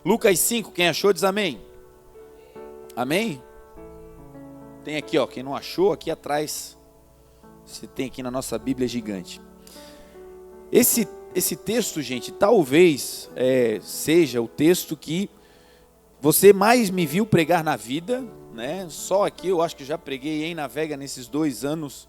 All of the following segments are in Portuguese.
Lucas 5, quem achou diz amém. Amém? Tem aqui, ó, quem não achou, aqui atrás, você tem aqui na nossa Bíblia gigante. Esse texto, gente, talvez seja o texto que você mais me viu pregar na vida, né? Só aqui eu acho que já preguei em Navega nesses 2 anos,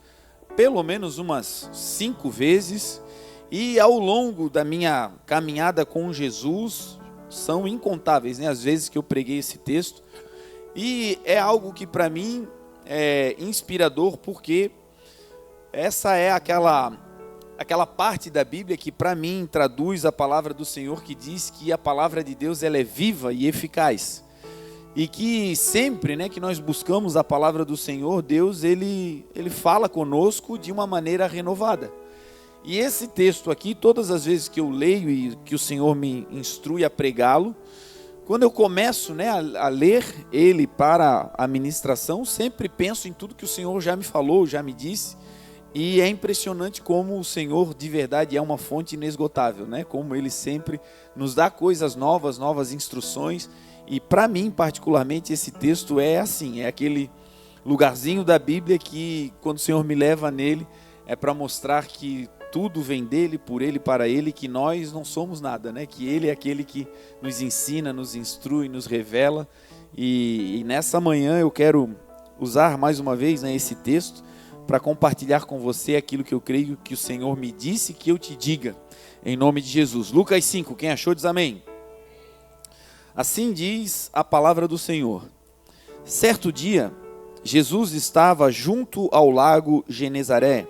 pelo menos umas 5 vezes. E ao longo da minha caminhada com Jesus, são incontáveis, né, as vezes que eu preguei esse texto. E é algo que para mim é inspirador, porque essa é aquela parte da Bíblia que para mim traduz a palavra do Senhor, que diz que a palavra de Deus ela é viva e eficaz. E que sempre, né, que nós buscamos a palavra do Senhor, Deus ele fala conosco de uma maneira renovada. E esse texto aqui, todas as vezes que eu leio e que o Senhor me instrui a pregá-lo, quando eu começo, né, a ler ele para a ministração, sempre penso em tudo que o Senhor já me falou, já me disse. E é impressionante como o Senhor de verdade é uma fonte inesgotável, né? Como Ele sempre nos dá coisas novas, novas instruções. E para mim, particularmente, esse texto é assim, é aquele lugarzinho da Bíblia que, quando o Senhor me leva nele, é para mostrar que tudo vem dele, por ele, para ele, que nós não somos nada, né? Que ele é aquele que nos ensina, nos instrui, nos revela. E nessa manhã eu quero usar mais uma vez, né, esse texto para compartilhar com você aquilo que eu creio que o Senhor me disse que eu te diga, em nome de Jesus. Lucas 5, quem achou diz amém. Assim diz a palavra do Senhor. Certo dia, Jesus estava junto ao lago Genezaré,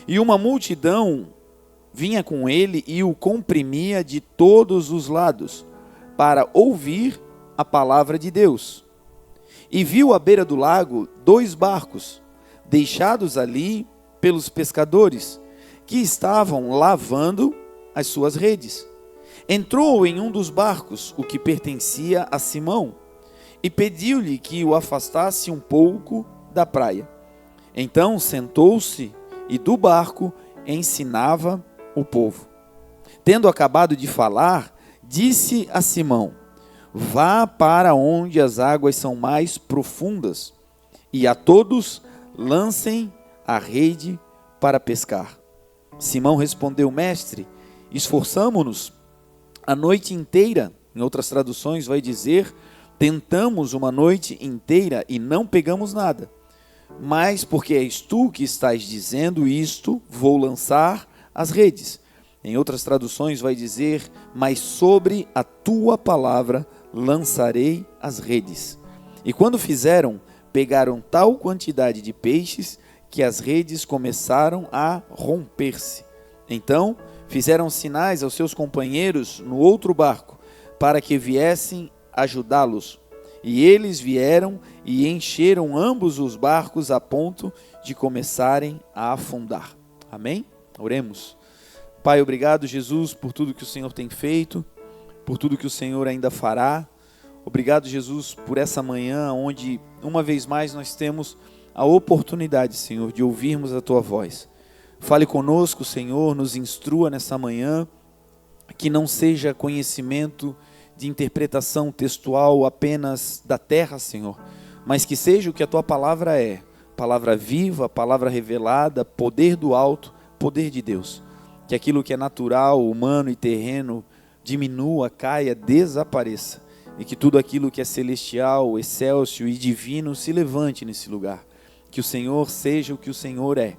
e uma multidão vinha com ele e o comprimia de todos os lados, para ouvir a palavra de Deus. E viu à beira do lago 2 barcos, deixados ali pelos pescadores, que estavam lavando as suas redes. Entrou em um dos barcos, o que pertencia a Simão, e pediu-lhe que o afastasse um pouco da praia. Então sentou-se e do barco ensinava o povo. Tendo acabado de falar, disse a Simão: vá para onde as águas são mais profundas, e a todos lancem a rede para pescar. Simão respondeu: mestre, esforçamo-nos a noite inteira. Em outras traduções vai dizer: tentamos uma noite inteira e não pegamos nada. Mas porque és tu que estás dizendo isto, vou lançar as redes. Em outras traduções vai dizer: mas sobre a tua palavra lançarei as redes. E quando fizeram, pegaram tal quantidade de peixes que as redes começaram a romper-se. Então fizeram sinais aos seus companheiros no outro barco, para que viessem ajudá-los. E eles vieram e encheram ambos os barcos a ponto de começarem a afundar. Amém? Oremos. Pai, obrigado, Jesus, por tudo que o Senhor tem feito, por tudo que o Senhor ainda fará. Obrigado, Jesus, por essa manhã onde, uma vez mais, nós temos a oportunidade, Senhor, de ouvirmos a Tua voz. Fale conosco, Senhor, nos instrua nessa manhã, que não seja conhecimento de interpretação textual apenas da terra, Senhor, mas que seja o que a Tua palavra é, palavra viva, palavra revelada, poder do alto, poder de Deus. Que aquilo que é natural, humano e terreno diminua, caia, desapareça, e que tudo aquilo que é celestial, excelso e divino se levante nesse lugar. Que o Senhor seja o que o Senhor é,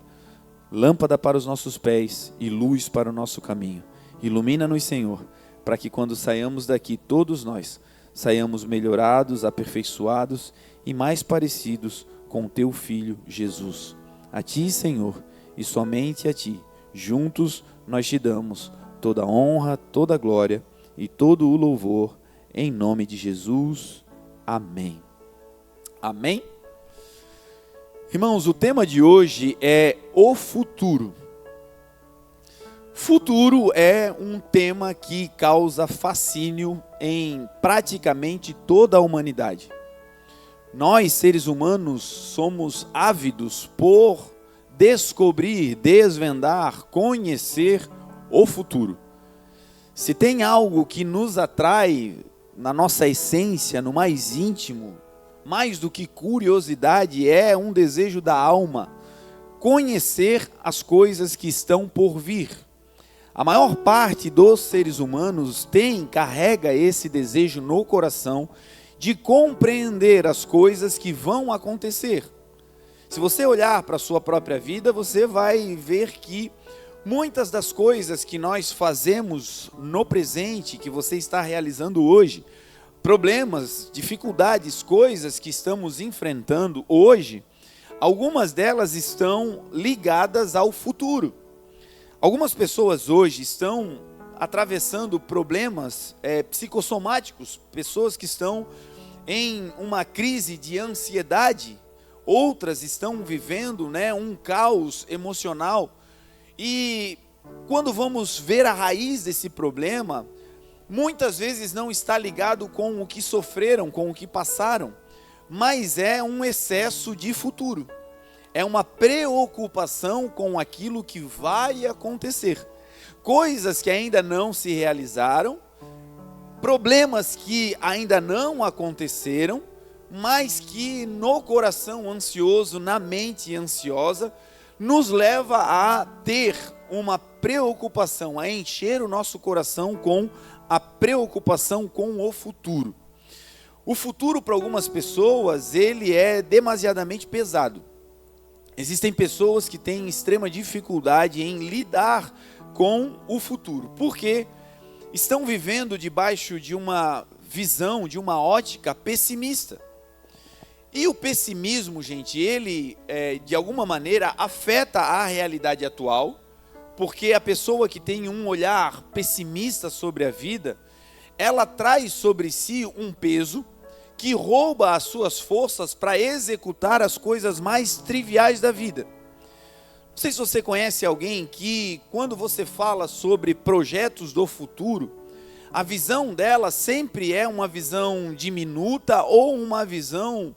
lâmpada para os nossos pés e luz para o nosso caminho. Ilumina-nos, Senhor, para que quando saiamos daqui, todos nós saiamos melhorados, aperfeiçoados e mais parecidos com o Teu Filho Jesus. A Ti, Senhor, e somente a Ti, juntos nós Te damos toda a honra, toda a glória e todo o louvor, em nome de Jesus. Amém. Amém? Irmãos, o tema de hoje é o futuro. Futuro é um tema que causa fascínio em praticamente toda a humanidade. Nós, seres humanos, somos ávidos por descobrir, desvendar, conhecer o futuro. Se tem algo que nos atrai na nossa essência, no mais íntimo, mais do que curiosidade, é um desejo da alma, conhecer as coisas que estão por vir. A maior parte dos seres humanos carrega esse desejo no coração de compreender as coisas que vão acontecer. Se você olhar para a sua própria vida, você vai ver que muitas das coisas que nós fazemos no presente, que você está realizando hoje, problemas, dificuldades, coisas que estamos enfrentando hoje, algumas delas estão ligadas ao futuro. Algumas pessoas hoje estão atravessando problemas psicossomáticos, pessoas que estão em uma crise de ansiedade, outras estão vivendo um caos emocional. E quando vamos ver a raiz desse problema, muitas vezes não está ligado com o que sofreram, com o que passaram, mas é um excesso de futuro. É uma preocupação com aquilo que vai acontecer. Coisas que ainda não se realizaram, problemas que ainda não aconteceram, mas que no coração ansioso, na mente ansiosa, nos leva a ter uma preocupação, a encher o nosso coração com a preocupação com o futuro. O futuro para algumas pessoas, ele é demasiadamente pesado. Existem pessoas que têm extrema dificuldade em lidar com o futuro, porque estão vivendo debaixo de uma visão, de uma ótica pessimista. E o pessimismo, gente, ele de alguma maneira afeta a realidade atual, porque a pessoa que tem um olhar pessimista sobre a vida, ela traz sobre si um peso que rouba as suas forças para executar as coisas mais triviais da vida. Não sei se você conhece alguém que, quando você fala sobre projetos do futuro, a visão dela sempre é uma visão diminuta ou uma visão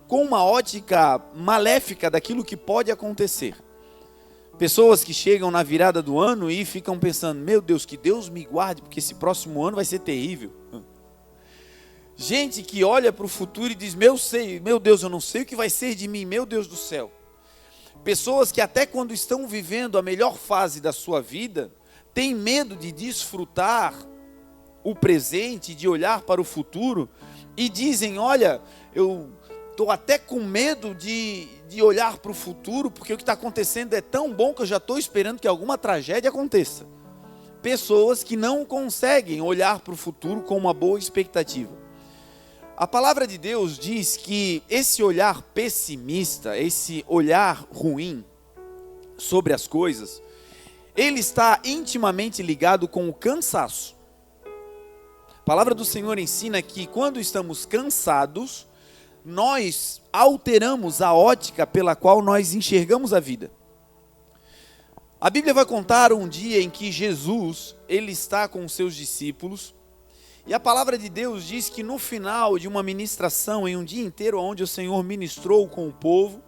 com uma ótica maléfica daquilo que pode acontecer. Pessoas que chegam na virada do ano e ficam pensando, meu Deus, que Deus me guarde, porque esse próximo ano vai ser terrível. Gente que olha para o futuro e diz, meu Deus, eu não sei o que vai ser de mim, meu Deus do céu. Pessoas que até quando estão vivendo a melhor fase da sua vida, têm medo de desfrutar o presente, de olhar para o futuro, e dizem, olha, eu estou até com medo de olhar para o futuro, porque o que está acontecendo é tão bom que eu já estou esperando que alguma tragédia aconteça. Pessoas que não conseguem olhar para o futuro com uma boa expectativa. A palavra de Deus diz que esse olhar pessimista, esse olhar ruim sobre as coisas, ele está intimamente ligado com o cansaço. A palavra do Senhor ensina que quando estamos cansados, nós alteramos a ótica pela qual nós enxergamos a vida. A Bíblia vai contar um dia em que Jesus, ele está com os seus discípulos, e a palavra de Deus diz que no final de uma ministração, em um dia inteiro onde o Senhor ministrou com o povo,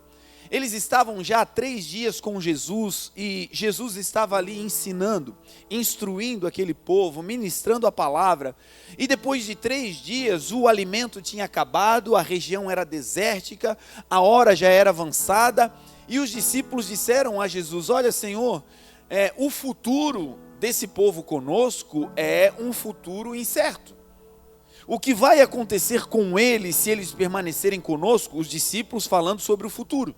eles estavam já há 3 dias com Jesus, e Jesus estava ali ensinando, instruindo aquele povo, ministrando a palavra, e depois de 3 dias o alimento tinha acabado, a região era desértica, a hora já era avançada, e os discípulos disseram a Jesus, olha Senhor, o futuro desse povo conosco é um futuro incerto. O que vai acontecer com eles se eles permanecerem conosco? Os discípulos falando sobre o futuro.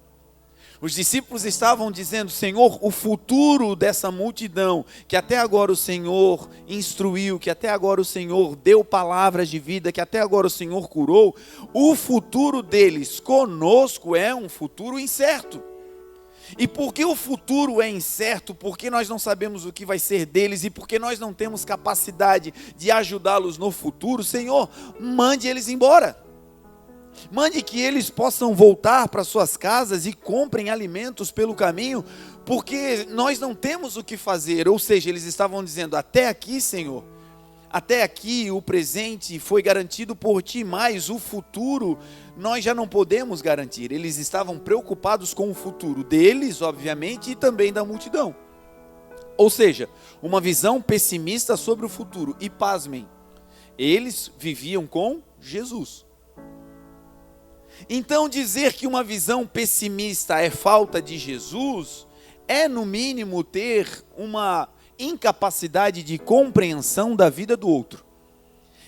Os discípulos estavam dizendo, Senhor, o futuro dessa multidão, que até agora o Senhor instruiu, que até agora o Senhor deu palavras de vida, que até agora o Senhor curou, o futuro deles conosco é um futuro incerto. E porque o futuro é incerto, porque nós não sabemos o que vai ser deles e porque nós não temos capacidade de ajudá-los no futuro, Senhor, mande eles embora. Mande que eles possam voltar para suas casas e comprem alimentos pelo caminho, porque nós não temos o que fazer. Ou seja, eles estavam dizendo, até aqui, Senhor, até aqui o presente foi garantido por Ti, mas o futuro nós já não podemos garantir. Eles estavam preocupados com o futuro deles, obviamente, e também da multidão. Ou seja, uma visão pessimista sobre o futuro. E pasmem, Eles viviam com Jesus. Então dizer que uma visão pessimista é falta de Jesus, é no mínimo ter uma incapacidade de compreensão da vida do outro.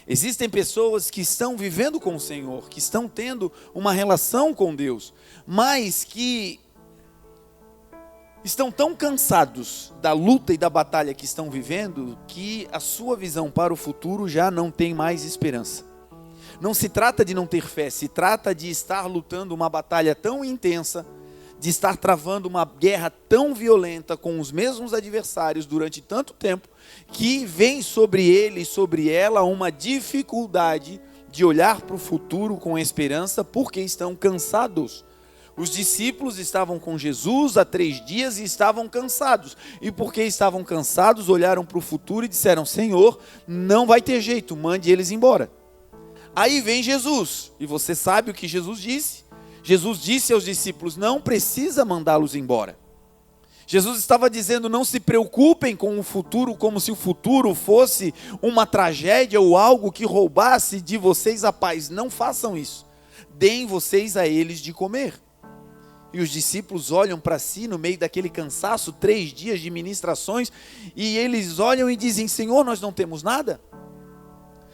Existem pessoas que estão vivendo com o Senhor, que estão tendo uma relação com Deus, mas que estão tão cansados da luta e da batalha que estão vivendo, que a sua visão para o futuro já não tem mais esperança. Não se trata de não ter fé, se trata de estar lutando uma batalha tão intensa, de estar travando uma guerra tão violenta com os mesmos adversários durante tanto tempo, que vem sobre ele e sobre ela uma dificuldade de olhar para o futuro com esperança, porque estão cansados. Os discípulos estavam com Jesus há 3 dias e estavam cansados. E porque estavam cansados, olharam para o futuro e disseram: Senhor, não vai ter jeito, mande eles embora. Aí vem Jesus, e você sabe o que Jesus disse? Jesus disse aos discípulos: não precisa mandá-los embora. Jesus estava dizendo: não se preocupem com o futuro como se o futuro fosse uma tragédia ou algo que roubasse de vocês a paz. Não façam isso. Deem vocês a eles de comer. E os discípulos olham para si no meio daquele cansaço, 3 dias de ministrações, e eles olham e dizem: Senhor, nós não temos nada.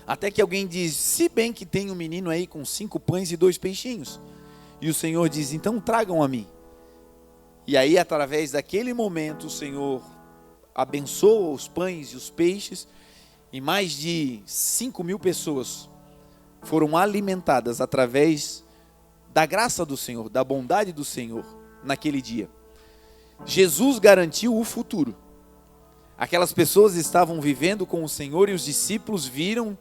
Até que alguém diz: se bem que tem um menino aí com 5 pães e 2 peixinhos. E o Senhor diz: então tragam a mim. E aí, através daquele momento, o Senhor abençoa os pães e os peixes, e mais de 5.000 pessoas foram alimentadas através da graça do Senhor, da bondade do Senhor, naquele dia. Jesus garantiu o futuro. Aquelas pessoas estavam vivendo com o Senhor e os discípulos viram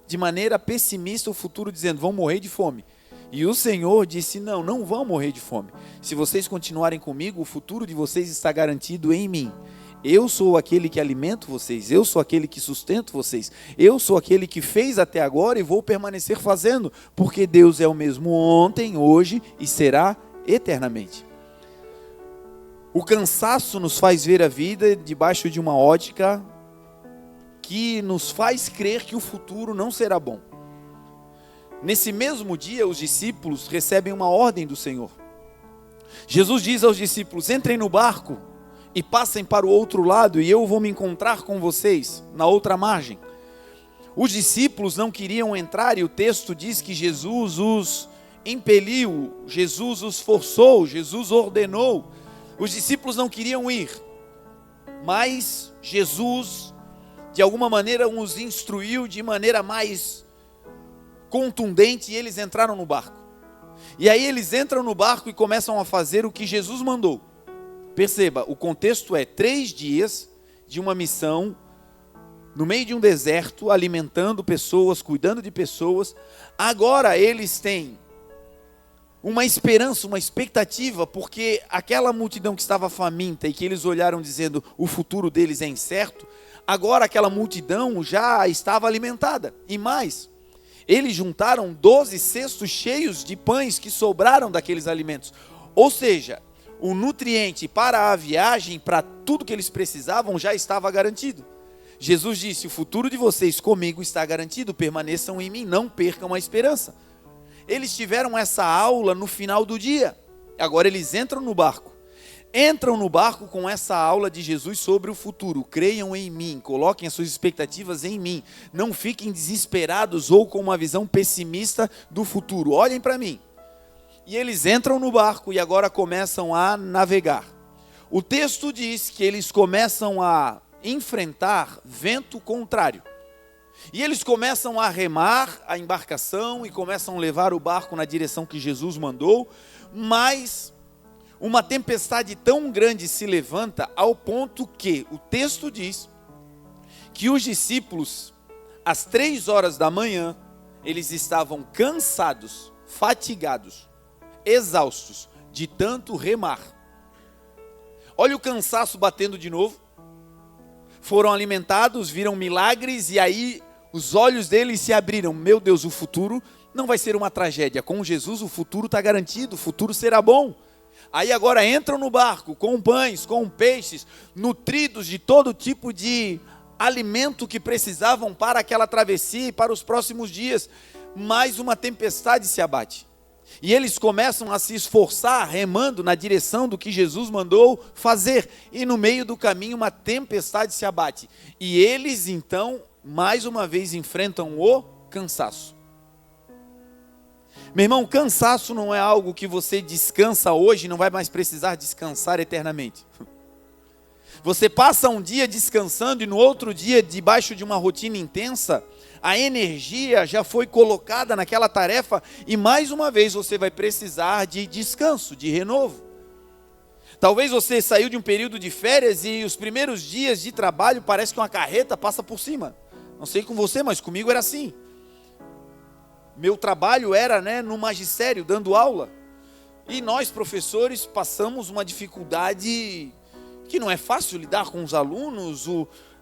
de maneira pessimista o futuro, dizendo: vão morrer de fome. E o Senhor disse: não, não vão morrer de fome. Se vocês continuarem comigo, o futuro de vocês está garantido em mim. Eu sou aquele que alimento vocês, eu sou aquele que sustento vocês, eu sou aquele que fez até agora e vou permanecer fazendo, porque Deus é o mesmo ontem, hoje e será eternamente. O cansaço nos faz ver a vida debaixo de uma ótica que nos faz crer que o futuro não será bom. Nesse mesmo dia, os discípulos recebem uma ordem do Senhor. Jesus diz aos discípulos: entrem no barco e passem para o outro lado, e eu vou me encontrar com vocês na outra margem. Os discípulos não queriam entrar, e o texto diz que Jesus os impeliu, Jesus os forçou, Jesus ordenou. Os discípulos não queriam ir, mas Jesus, de alguma maneira, os instruiu de maneira mais contundente, e eles entraram no barco. E aí eles entram no barco e começam a fazer o que Jesus mandou. Perceba, o contexto é 3 dias de uma missão no meio de um deserto, alimentando pessoas, cuidando de pessoas. Agora eles têm uma esperança, uma expectativa, porque aquela multidão que estava faminta e que eles olharam dizendo: o futuro deles é incerto, agora aquela multidão já estava alimentada. E mais, eles juntaram 12 cestos cheios de pães que sobraram daqueles alimentos. Ou seja, o nutriente para a viagem, para tudo que eles precisavam, já estava garantido. Jesus disse: o futuro de vocês comigo está garantido, permaneçam em mim, não percam a esperança. Eles tiveram essa aula no final do dia. Agora eles entram no barco. Entram no barco com essa aula de Jesus sobre o futuro. Creiam em mim, coloquem as suas expectativas em mim. Não fiquem desesperados ou com uma visão pessimista do futuro. Olhem para mim. E eles entram no barco e agora começam a navegar. O texto diz que eles começam a enfrentar vento contrário. E eles começam a remar a embarcação e começam a levar o barco na direção que Jesus mandou, mas uma tempestade tão grande se levanta ao ponto que o texto diz que os discípulos, às 3 horas da manhã, eles estavam cansados, fatigados, exaustos de tanto remar. Olha o cansaço batendo de novo. Foram alimentados, viram milagres e aí os olhos deles se abriram. Meu Deus, o futuro não vai ser uma tragédia. Com Jesus o futuro está garantido, o futuro será bom. Aí agora entram no barco com pães, com peixes, nutridos de todo tipo de alimento que precisavam para aquela travessia e para os próximos dias, mas uma tempestade se abate. E eles começam a se esforçar, remando na direção do que Jesus mandou fazer. E no meio do caminho uma tempestade se abate. E eles então, mais uma vez, enfrentam o cansaço. Meu irmão, cansaço não é algo que você descansa hoje e não vai mais precisar descansar eternamente. Você passa um dia descansando e no outro dia, debaixo de uma rotina intensa, a energia já foi colocada naquela tarefa e mais uma vez você vai precisar de descanso, de renovo. Talvez você saiu de um período de férias e os primeiros dias de trabalho parece que uma carreta passa por cima. Não sei com você, mas comigo era assim. Meu trabalho era, no magistério, dando aula. E nós, professores, passamos uma dificuldade que não é fácil lidar com os alunos.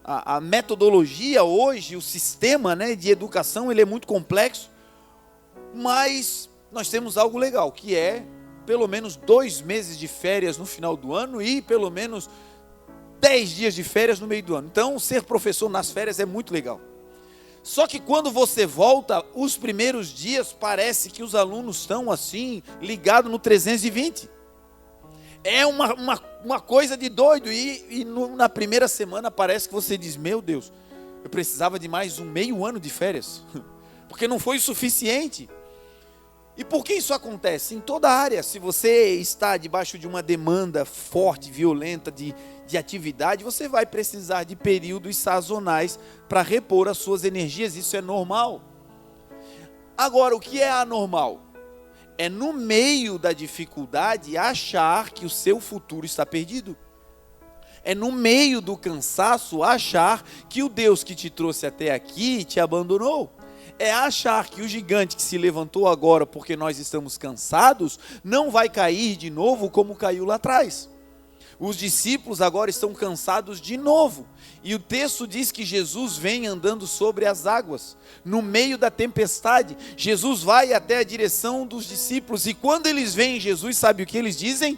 A metodologia hoje, o sistema de educação, ele é muito complexo. Mas nós temos algo legal, que é pelo menos 2 meses de férias no final do ano e pelo menos 10 dias de férias no meio do ano. Então, ser professor nas férias é muito legal. Só que quando você volta, os primeiros dias parece que os alunos estão assim, ligados no 320. É uma coisa de doido. Na primeira semana parece que você diz, meu Deus, eu precisava de mais meio ano de férias. Porque não foi o suficiente. E por que isso acontece? Em toda área, se você está debaixo de uma demanda forte, violenta de atividade, você vai precisar de períodos sazonais para repor as suas energias, isso é normal. Agora, o que é anormal? É no meio da dificuldade achar que o seu futuro está perdido. É no meio do cansaço achar que o Deus que te trouxe até aqui te abandonou. É achar que o gigante que se levantou agora porque nós estamos cansados, não vai cair de novo como caiu lá atrás. Os discípulos agora estão cansados de novo. E o texto diz que Jesus vem andando sobre as águas. No meio da tempestade, Jesus vai até a direção dos discípulos. E quando eles veem Jesus, sabe o que eles dizem?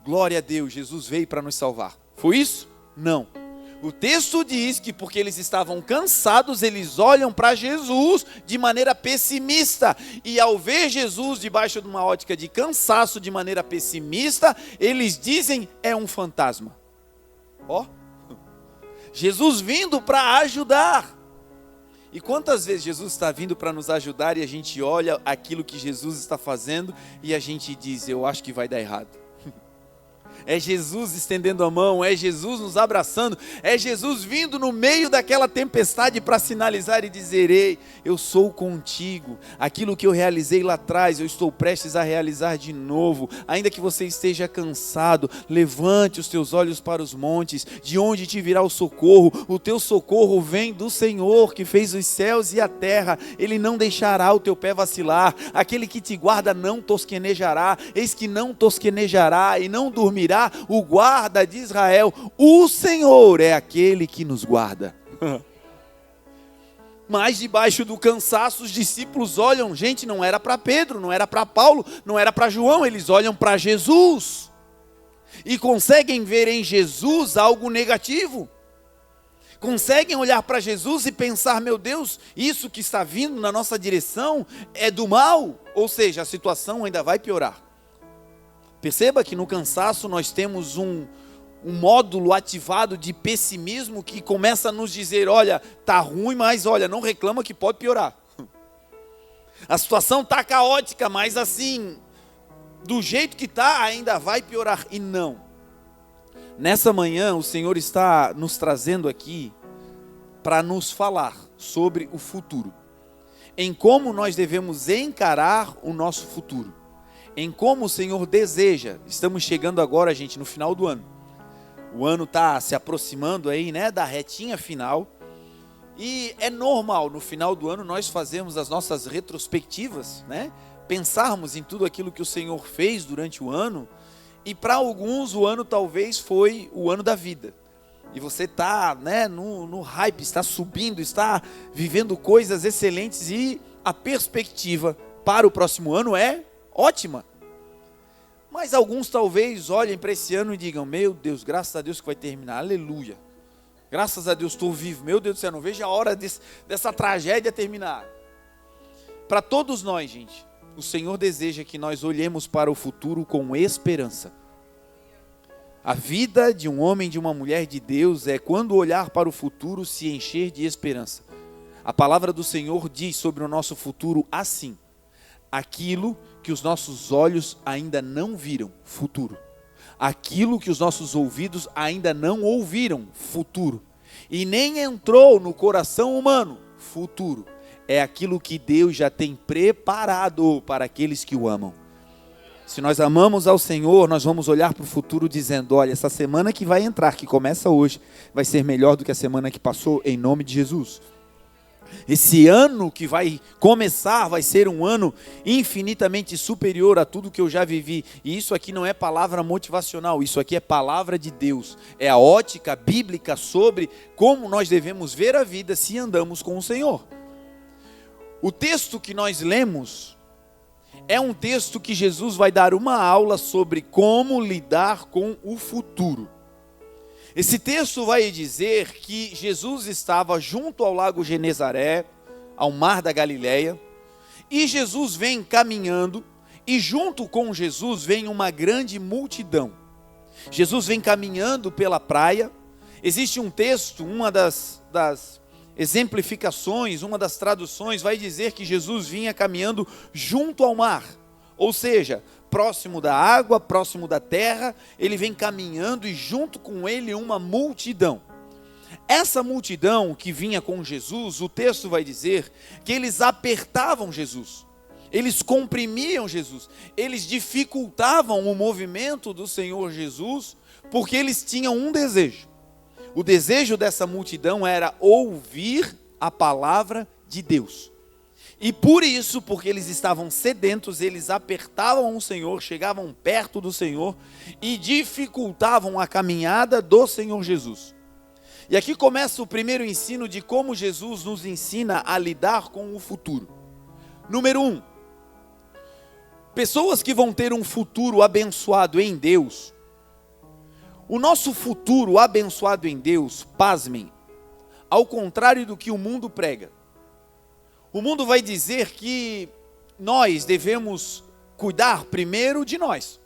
Glória a Deus, Jesus veio para nos salvar. Foi isso? Não. O texto diz que porque eles estavam cansados, eles olham para Jesus de maneira pessimista. E ao ver Jesus debaixo de uma ótica de cansaço, de maneira pessimista, eles dizem, é um fantasma. Jesus vindo para ajudar. E quantas vezes Jesus está vindo para nos ajudar e a gente olha aquilo que Jesus está fazendo e a gente diz, eu acho que vai dar errado. É Jesus estendendo a mão, é Jesus nos abraçando, é Jesus vindo no meio daquela tempestade para sinalizar e dizer, ei, eu sou contigo, aquilo que eu realizei lá atrás, eu estou prestes a realizar de novo, ainda que você esteja cansado, levante os teus olhos para os montes, de onde te virá o teu socorro vem do Senhor, que fez os céus e a terra, Ele não deixará o teu pé vacilar, aquele que te guarda não tosquenejará, eis que não tosquenejará e não dormirá, o guarda de Israel, o Senhor é aquele que nos guarda. Mas debaixo do cansaço os discípulos olham, gente, não era para Pedro, não era para Paulo, não era para João, eles olham para Jesus e conseguem ver em Jesus algo negativo. Conseguem olhar para Jesus e pensar, meu Deus, isso que está vindo na nossa direção é do mal, ou seja, a situação ainda vai piorar. Perceba que no cansaço nós temos um módulo ativado de pessimismo que começa a nos dizer, olha, tá ruim, mas olha, não reclama que pode piorar. A situação tá caótica, mas assim, do jeito que tá, ainda vai piorar. E não. Nessa manhã o Senhor está nos trazendo aqui para nos falar sobre o futuro. Em como nós devemos encarar o nosso futuro. Em como o Senhor deseja. Estamos chegando agora, gente, no final do ano. O ano está se aproximando aí, da retinha final. E é normal, no final do ano, nós fazermos as nossas retrospectivas, pensarmos em tudo aquilo que o Senhor fez durante o ano. E para alguns, o ano talvez foi o ano da vida. E você está no hype, está subindo, está vivendo coisas excelentes. E a perspectiva para o próximo ano é ótima. Mas alguns talvez olhem para esse ano e digam, meu Deus, graças a Deus que vai terminar, aleluia. Graças a Deus estou vivo. Meu Deus do céu, não vejo a hora dessa tragédia terminar. Para todos nós, gente, o Senhor deseja que nós olhemos para o futuro com esperança. A vida de um homem e de uma mulher de Deus é, quando olhar para o futuro, se encher de esperança. A palavra do Senhor diz sobre o nosso futuro assim: aquilo que os nossos olhos ainda não viram, futuro. Aquilo que os nossos ouvidos ainda não ouviram, futuro. E nem entrou no coração humano, futuro. É aquilo que Deus já tem preparado para aqueles que o amam. Se nós amamos ao Senhor, nós vamos olhar para o futuro dizendo: olha, essa semana que vai entrar, que começa hoje, vai ser melhor do que a semana que passou, em nome de Jesus. Esse ano que vai começar vai ser um ano infinitamente superior a tudo que eu já vivi. E isso aqui não é palavra motivacional, isso aqui é palavra de Deus. É a ótica bíblica sobre como nós devemos ver a vida se andamos com o Senhor. O texto que nós lemos é um texto que Jesus vai dar uma aula sobre como lidar com o futuro. Esse texto vai dizer que Jesus estava junto ao lago Genezaré, ao mar da Galileia, e Jesus vem caminhando, e junto com Jesus vem uma grande multidão. Jesus vem caminhando pela praia. Existe um texto, uma das exemplificações, uma das traduções vai dizer que Jesus vinha caminhando junto ao mar, ou seja, próximo da água, próximo da terra. Ele vem caminhando e junto com ele uma multidão. Essa multidão que vinha com Jesus, o texto vai dizer que eles apertavam Jesus, eles comprimiam Jesus, eles dificultavam o movimento do Senhor Jesus, porque eles tinham um desejo. O desejo dessa multidão era ouvir a palavra de Deus. E por isso, porque eles estavam sedentos, eles apertavam o Senhor, chegavam perto do Senhor e dificultavam a caminhada do Senhor Jesus. E aqui começa o primeiro ensino de como Jesus nos ensina a lidar com o futuro. Número 1, pessoas que vão ter um futuro abençoado em Deus. O nosso futuro abençoado em Deus, pasmem, ao contrário do que o mundo prega. O mundo vai dizer que nós devemos cuidar primeiro de nós.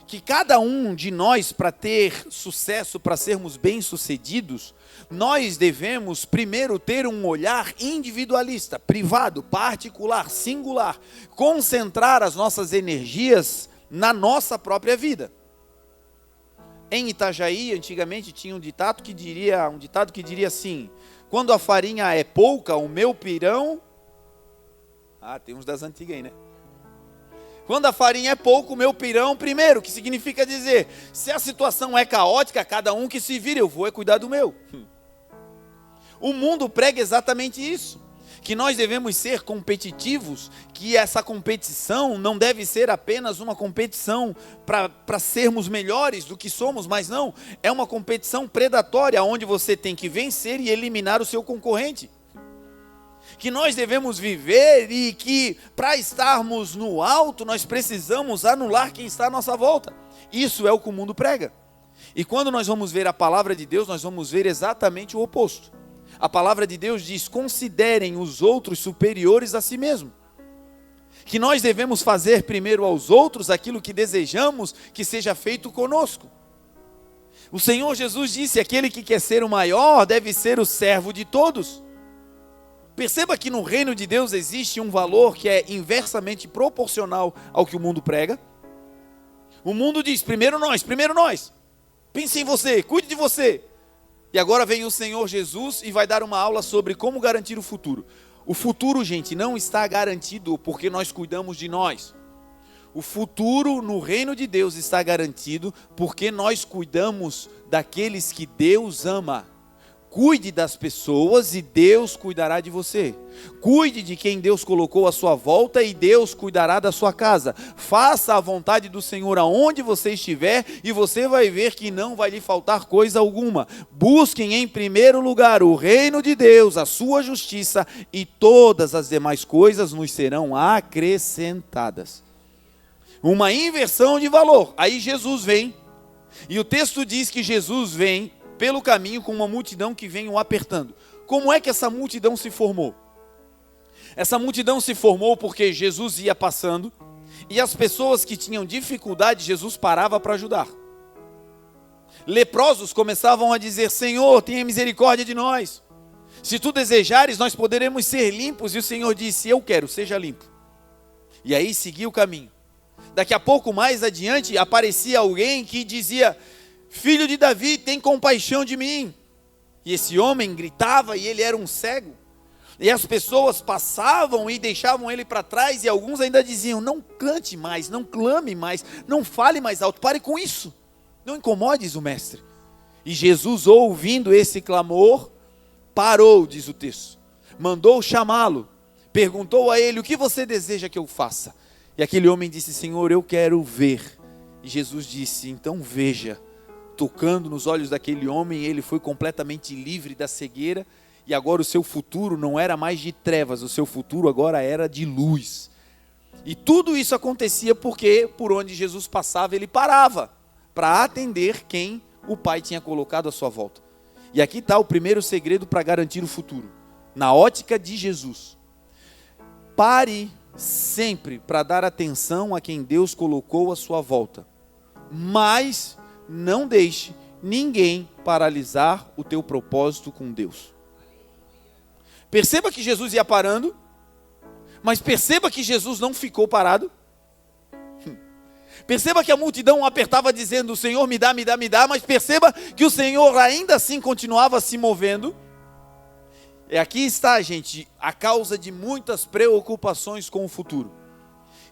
Que cada um de nós, para ter sucesso, para sermos bem-sucedidos, nós devemos primeiro ter um olhar individualista, privado, particular, singular, concentrar as nossas energias na nossa própria vida. Em Itajaí, antigamente tinha um ditado que diria assim: quando a farinha é pouca, o meu pirão... tem uns das antigas aí, né? Quando a farinha é pouco, o meu pirão primeiro, que significa dizer, se a situação é caótica, cada um que se vire, eu vou cuidar do meu. O mundo prega exatamente isso, que nós devemos ser competitivos, que essa competição não deve ser apenas uma competição para sermos melhores do que somos, mas não, é uma competição predatória, onde você tem que vencer e eliminar o seu concorrente. Que nós devemos viver e que para estarmos no alto, nós precisamos anular quem está à nossa volta. Isso é o que o mundo prega. E quando nós vamos ver a palavra de Deus, nós vamos ver exatamente o oposto. A palavra de Deus diz: considerem os outros superiores a si mesmo. Que nós devemos fazer primeiro aos outros aquilo que desejamos que seja feito conosco. O Senhor Jesus disse: aquele que quer ser o maior deve ser o servo de todos. Perceba que no reino de Deus existe um valor que é inversamente proporcional ao que o mundo prega. O mundo diz: primeiro nós, pense em você, cuide de você. E agora vem o Senhor Jesus e vai dar uma aula sobre como garantir o futuro. O futuro, gente, não está garantido porque nós cuidamos de nós. O futuro no reino de Deus está garantido porque nós cuidamos daqueles que Deus ama. Cuide das pessoas e Deus cuidará de você. Cuide de quem Deus colocou à sua volta e Deus cuidará da sua casa. Faça a vontade do Senhor aonde você estiver e você vai ver que não vai lhe faltar coisa alguma. Busquem em primeiro lugar o reino de Deus, a sua justiça, e todas as demais coisas nos serão acrescentadas. Uma inversão de valor. Aí Jesus vem, e o texto diz que Jesus vem pelo caminho com uma multidão que vem o apertando. Como é que essa multidão se formou? Essa multidão se formou porque Jesus ia passando e as pessoas que tinham dificuldade, Jesus parava para ajudar. Leprosos começavam a dizer: Senhor, tenha misericórdia de nós. Se tu desejares, nós poderemos ser limpos. E o Senhor disse: eu quero, seja limpo. E aí seguia o caminho. Daqui a pouco, mais adiante, aparecia alguém que dizia: Filho de Davi, tem compaixão de mim. E esse homem gritava e ele era um cego. E as pessoas passavam e deixavam ele para trás, e alguns ainda diziam: não cante mais, não clame mais, não fale mais alto, pare com isso, não incomodes o mestre. E Jesus, ouvindo esse clamor, parou, diz o texto, mandou chamá-lo, perguntou a ele: o que você deseja que eu faça? E aquele homem disse: Senhor, eu quero ver. E Jesus disse: então veja. Tocando nos olhos daquele homem, ele foi completamente livre da cegueira. E agora o seu futuro não era mais de trevas, o seu futuro agora era de luz. E tudo isso acontecia porque por onde Jesus passava, ele parava para atender quem o Pai tinha colocado à sua volta. E aqui está o primeiro segredo para garantir o futuro, na ótica de Jesus. Pare sempre para dar atenção a quem Deus colocou à sua volta, mas não deixe ninguém paralisar o teu propósito com Deus. Perceba que Jesus ia parando, mas perceba que Jesus não ficou parado. Perceba que a multidão apertava dizendo: Senhor, me dá, me dá, me dá. Mas perceba que o Senhor ainda assim continuava se movendo. E aqui está, gente, a causa de muitas preocupações com o futuro.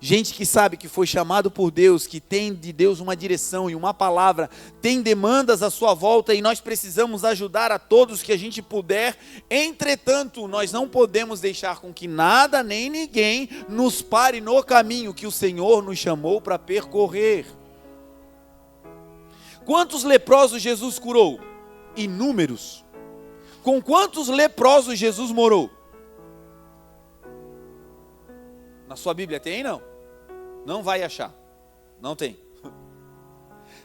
Gente que sabe que foi chamado por Deus, que tem de Deus uma direção e uma palavra, tem demandas à sua volta e nós precisamos ajudar a todos que a gente puder. Entretanto, nós não podemos deixar com que nada nem ninguém nos pare no caminho que o Senhor nos chamou para percorrer. Quantos leprosos Jesus curou? Inúmeros. Com quantos leprosos Jesus morou? Na sua Bíblia tem, não? Não vai achar, não tem.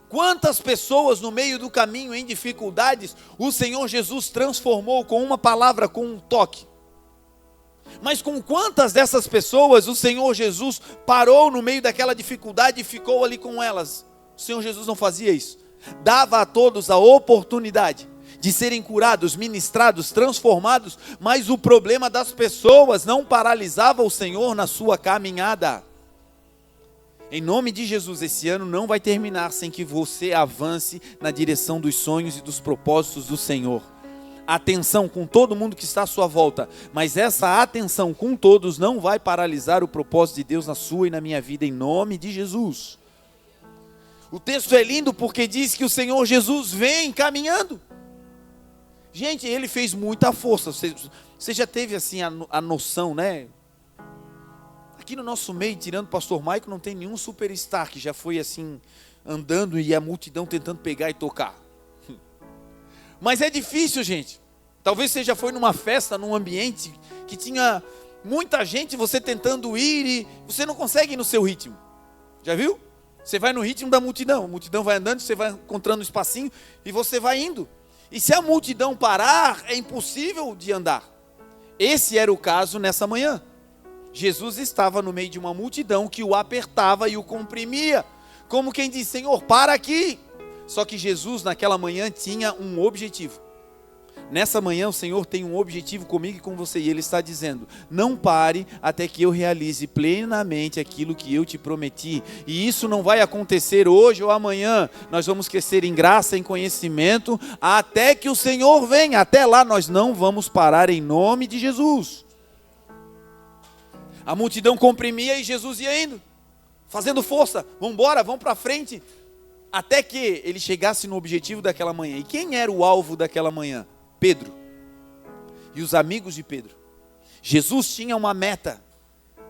Quantas pessoas no meio do caminho em dificuldades o Senhor Jesus transformou com uma palavra, com um toque? Mas com quantas dessas pessoas o Senhor Jesus parou no meio daquela dificuldade e ficou ali com elas? O Senhor Jesus não fazia isso. Dava a todos a oportunidade de serem curados, ministrados, transformados, mas o problema das pessoas não paralisava o Senhor na sua caminhada. Em nome de Jesus, esse ano não vai terminar sem que você avance na direção dos sonhos e dos propósitos do Senhor. Atenção com todo mundo que está à sua volta, mas essa atenção com todos não vai paralisar o propósito de Deus na sua e na minha vida, em nome de Jesus. O texto é lindo porque diz que o Senhor Jesus vem caminhando. Gente, ele fez muita força. Você já teve assim a noção, né? Aqui no nosso meio, tirando o pastor Maico, não tem nenhum superstar que já foi assim, andando e a multidão tentando pegar e tocar. Mas é difícil, gente. Talvez você já foi numa festa, num ambiente que tinha muita gente, você tentando ir e você não consegue ir no seu ritmo. Já viu? Você vai no ritmo da multidão. A multidão vai andando, você vai encontrando um espacinho e você vai indo. E se a multidão parar, é impossível de andar. Esse era o caso nessa manhã. Jesus estava no meio de uma multidão que o apertava e o comprimia, como quem diz: Senhor, para aqui. Só que Jesus naquela manhã tinha um objetivo. Nessa manhã o Senhor tem um objetivo comigo e com você, e Ele está dizendo: não pare até que eu realize plenamente aquilo que eu te prometi. E isso não vai acontecer hoje ou amanhã. Nós vamos crescer em graça, em conhecimento, até que o Senhor venha. Até lá nós não vamos parar, em nome de Jesus. A multidão comprimia e Jesus ia indo, fazendo força. Vamos embora, vamos para frente. Até que ele chegasse no objetivo daquela manhã. E quem era o alvo daquela manhã? Pedro e os amigos de Pedro. Jesus tinha uma meta,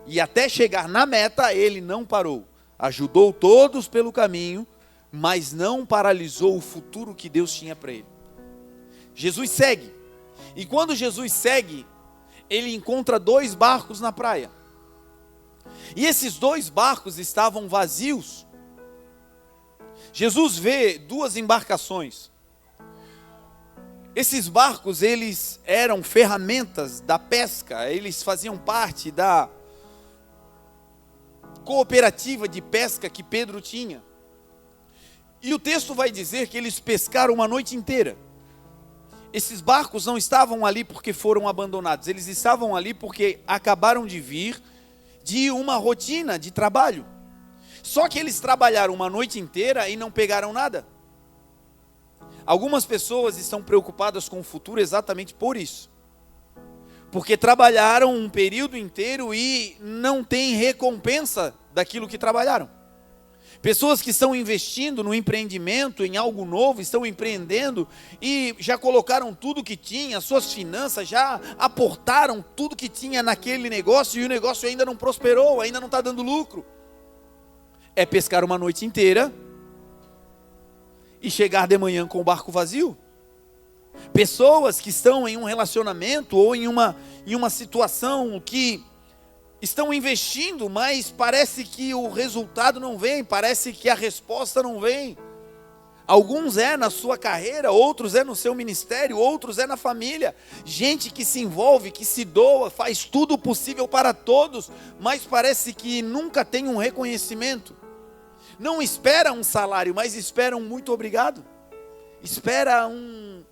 e até chegar na meta ele não parou, ajudou todos pelo caminho, mas não paralisou o futuro que Deus tinha para ele. Jesus segue, e quando Jesus segue, ele encontra 2 barcos na praia, e esses 2 barcos estavam vazios. Jesus vê 2 embarcações. Esses barcos, eles eram ferramentas da pesca, eles faziam parte da cooperativa de pesca que Pedro tinha. E o texto vai dizer que eles pescaram uma noite inteira. Esses barcos não estavam ali porque foram abandonados, eles estavam ali porque acabaram de vir de uma rotina de trabalho. Só que eles trabalharam uma noite inteira e não pegaram nada. Algumas pessoas estão preocupadas com o futuro exatamente por isso. Porque trabalharam um período inteiro e não tem recompensa daquilo que trabalharam. Pessoas que estão investindo no empreendimento, em algo novo, estão empreendendo e já colocaram tudo que tinha, suas finanças, já aportaram tudo que tinha naquele negócio e o negócio ainda não prosperou, ainda não está dando lucro. É pescar uma noite inteira e chegar de manhã com o barco vazio. Pessoas que estão em um relacionamento ou em uma situação que estão investindo, mas parece que o resultado não vem, parece que a resposta não vem. Alguns é na sua carreira, outros é no seu ministério, outros é na família. Gente que se envolve, que se doa, faz tudo o possível para todos, mas parece que nunca tem um reconhecimento. Não espera um salário, mas espera um muito obrigado. Espera um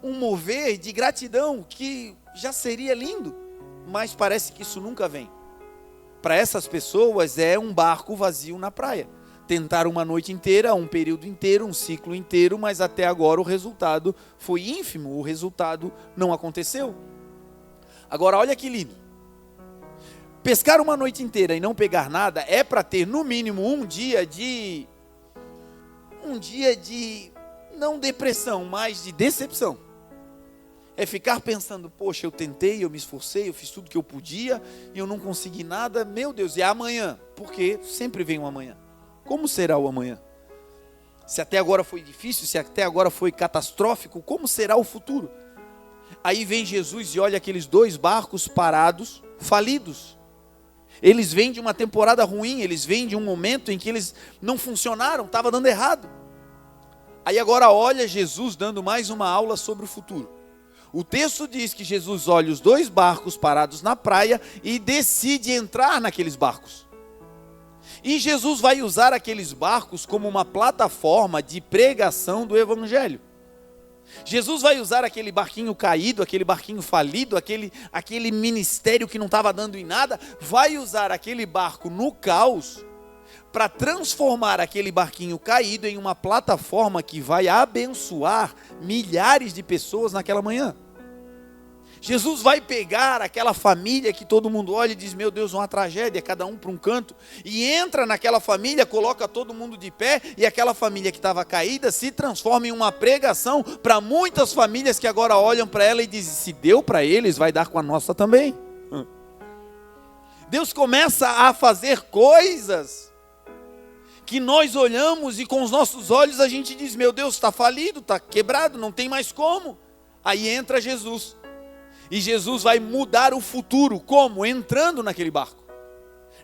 mover de gratidão que já seria lindo, mas parece que isso nunca vem. Para essas pessoas é um barco vazio na praia. Tentaram uma noite inteira, um período inteiro, um ciclo inteiro, mas até agora o resultado foi ínfimo, o resultado não aconteceu. Agora olha que lindo. Pescar uma noite inteira e não pegar nada é para ter no mínimo um dia de não depressão, mas de decepção. É ficar pensando, poxa, eu tentei, eu me esforcei, eu fiz tudo que eu podia e eu não consegui nada, meu Deus, e amanhã? Porque sempre vem um amanhã. Como será o amanhã? Se até agora foi difícil, se até agora foi catastrófico, como será o futuro? Aí vem Jesus e olha aqueles 2 barcos parados, falidos. Eles vêm de uma temporada ruim, eles vêm de um momento em que eles não funcionaram, estava dando errado. Aí agora olha Jesus dando mais uma aula sobre o futuro. O texto diz que Jesus olha os 2 barcos parados na praia e decide entrar naqueles barcos. E Jesus vai usar aqueles barcos como uma plataforma de pregação do evangelho. Jesus vai usar aquele barquinho caído, aquele barquinho falido, aquele ministério que não estava dando em nada, vai usar aquele barco no caos para transformar aquele barquinho caído em uma plataforma que vai abençoar milhares de pessoas naquela manhã. Jesus vai pegar aquela família que todo mundo olha e diz, meu Deus, uma tragédia, cada um para um canto, e entra naquela família, coloca todo mundo de pé, e aquela família que estava caída se transforma em uma pregação para muitas famílias que agora olham para ela e dizem, se deu para eles, vai dar com a nossa também. Deus começa a fazer coisas que nós olhamos e com os nossos olhos a gente diz, meu Deus, está falido, está quebrado, não tem mais como. Aí entra Jesus. E Jesus vai mudar o futuro, como? Entrando naquele barco.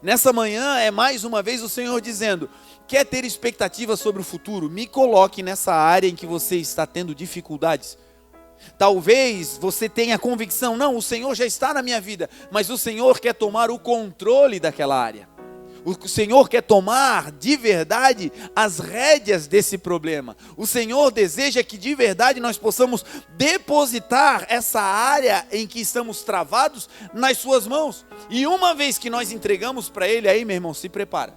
Nessa manhã é mais uma vez o Senhor dizendo, quer ter expectativa sobre o futuro? Me coloque nessa área em que você está tendo dificuldades. Talvez você tenha convicção, não, o Senhor já está na minha vida, mas o Senhor quer tomar o controle daquela área. O Senhor quer tomar de verdade as rédeas desse problema. O Senhor deseja que de verdade nós possamos depositar essa área em que estamos travados nas suas mãos. E uma vez que nós entregamos para Ele, aí meu irmão, se prepara.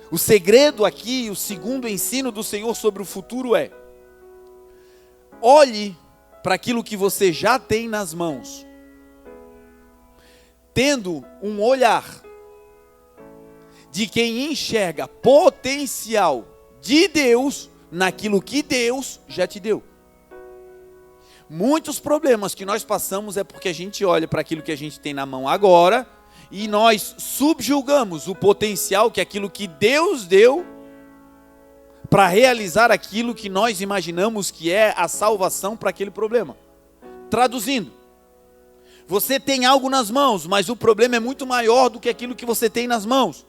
O segredo aqui, o segundo ensino do Senhor sobre o futuro é: olhe para aquilo que você já tem nas mãos, tendo um olhar de quem enxerga potencial de Deus naquilo que Deus já te deu. Muitos problemas que nós passamos é porque a gente olha para aquilo que a gente tem na mão agora e nós subjugamos o potencial que aquilo que Deus deu para realizar aquilo que nós imaginamos que é a salvação para aquele problema. Traduzindo, você tem algo nas mãos, mas o problema é muito maior do que aquilo que você tem nas mãos.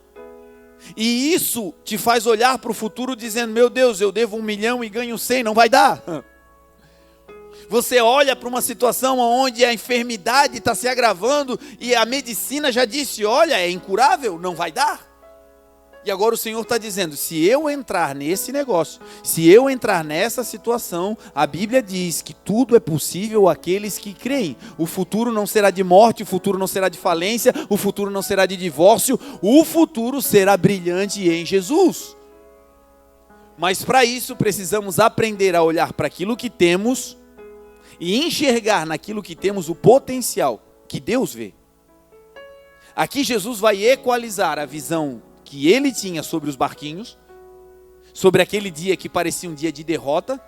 E isso te faz olhar para o futuro dizendo, meu Deus, eu devo 1 milhão e ganho 100, não vai dar. Você olha para uma situação onde a enfermidade está se agravando e a medicina já disse, olha, é incurável, não vai dar. E agora o Senhor está dizendo, se eu entrar nesse negócio, se eu entrar nessa situação, a Bíblia diz que tudo é possível àqueles que creem. O futuro não será de morte, o futuro não será de falência, o futuro não será de divórcio, o futuro será brilhante em Jesus. Mas para isso precisamos aprender a olhar para aquilo que temos e enxergar naquilo que temos o potencial que Deus vê. Aqui Jesus vai equalizar a visão que ele tinha sobre os barquinhos, sobre aquele dia que parecia um dia de derrota,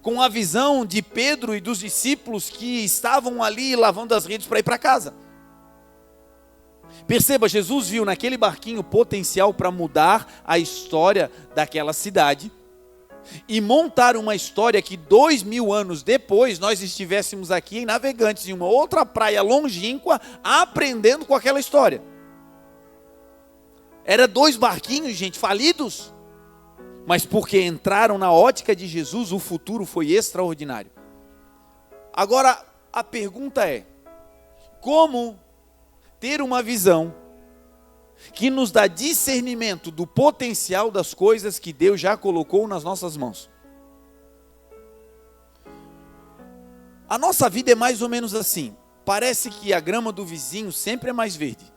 com a visão de Pedro e dos discípulos que estavam ali lavando as redes para ir para casa. Perceba, Jesus viu naquele barquinho potencial para mudar a história daquela cidade e montar uma história que 2000 anos depois nós estivéssemos aqui em Navegantes, em uma outra praia longínqua, aprendendo com aquela história. Era 2 barquinhos, gente, falidos, mas porque entraram na ótica de Jesus, o futuro foi extraordinário. Agora, a pergunta é, como ter uma visão que nos dá discernimento do potencial das coisas que Deus já colocou nas nossas mãos? A nossa vida é mais ou menos assim. Parece que a grama do vizinho sempre é mais verde.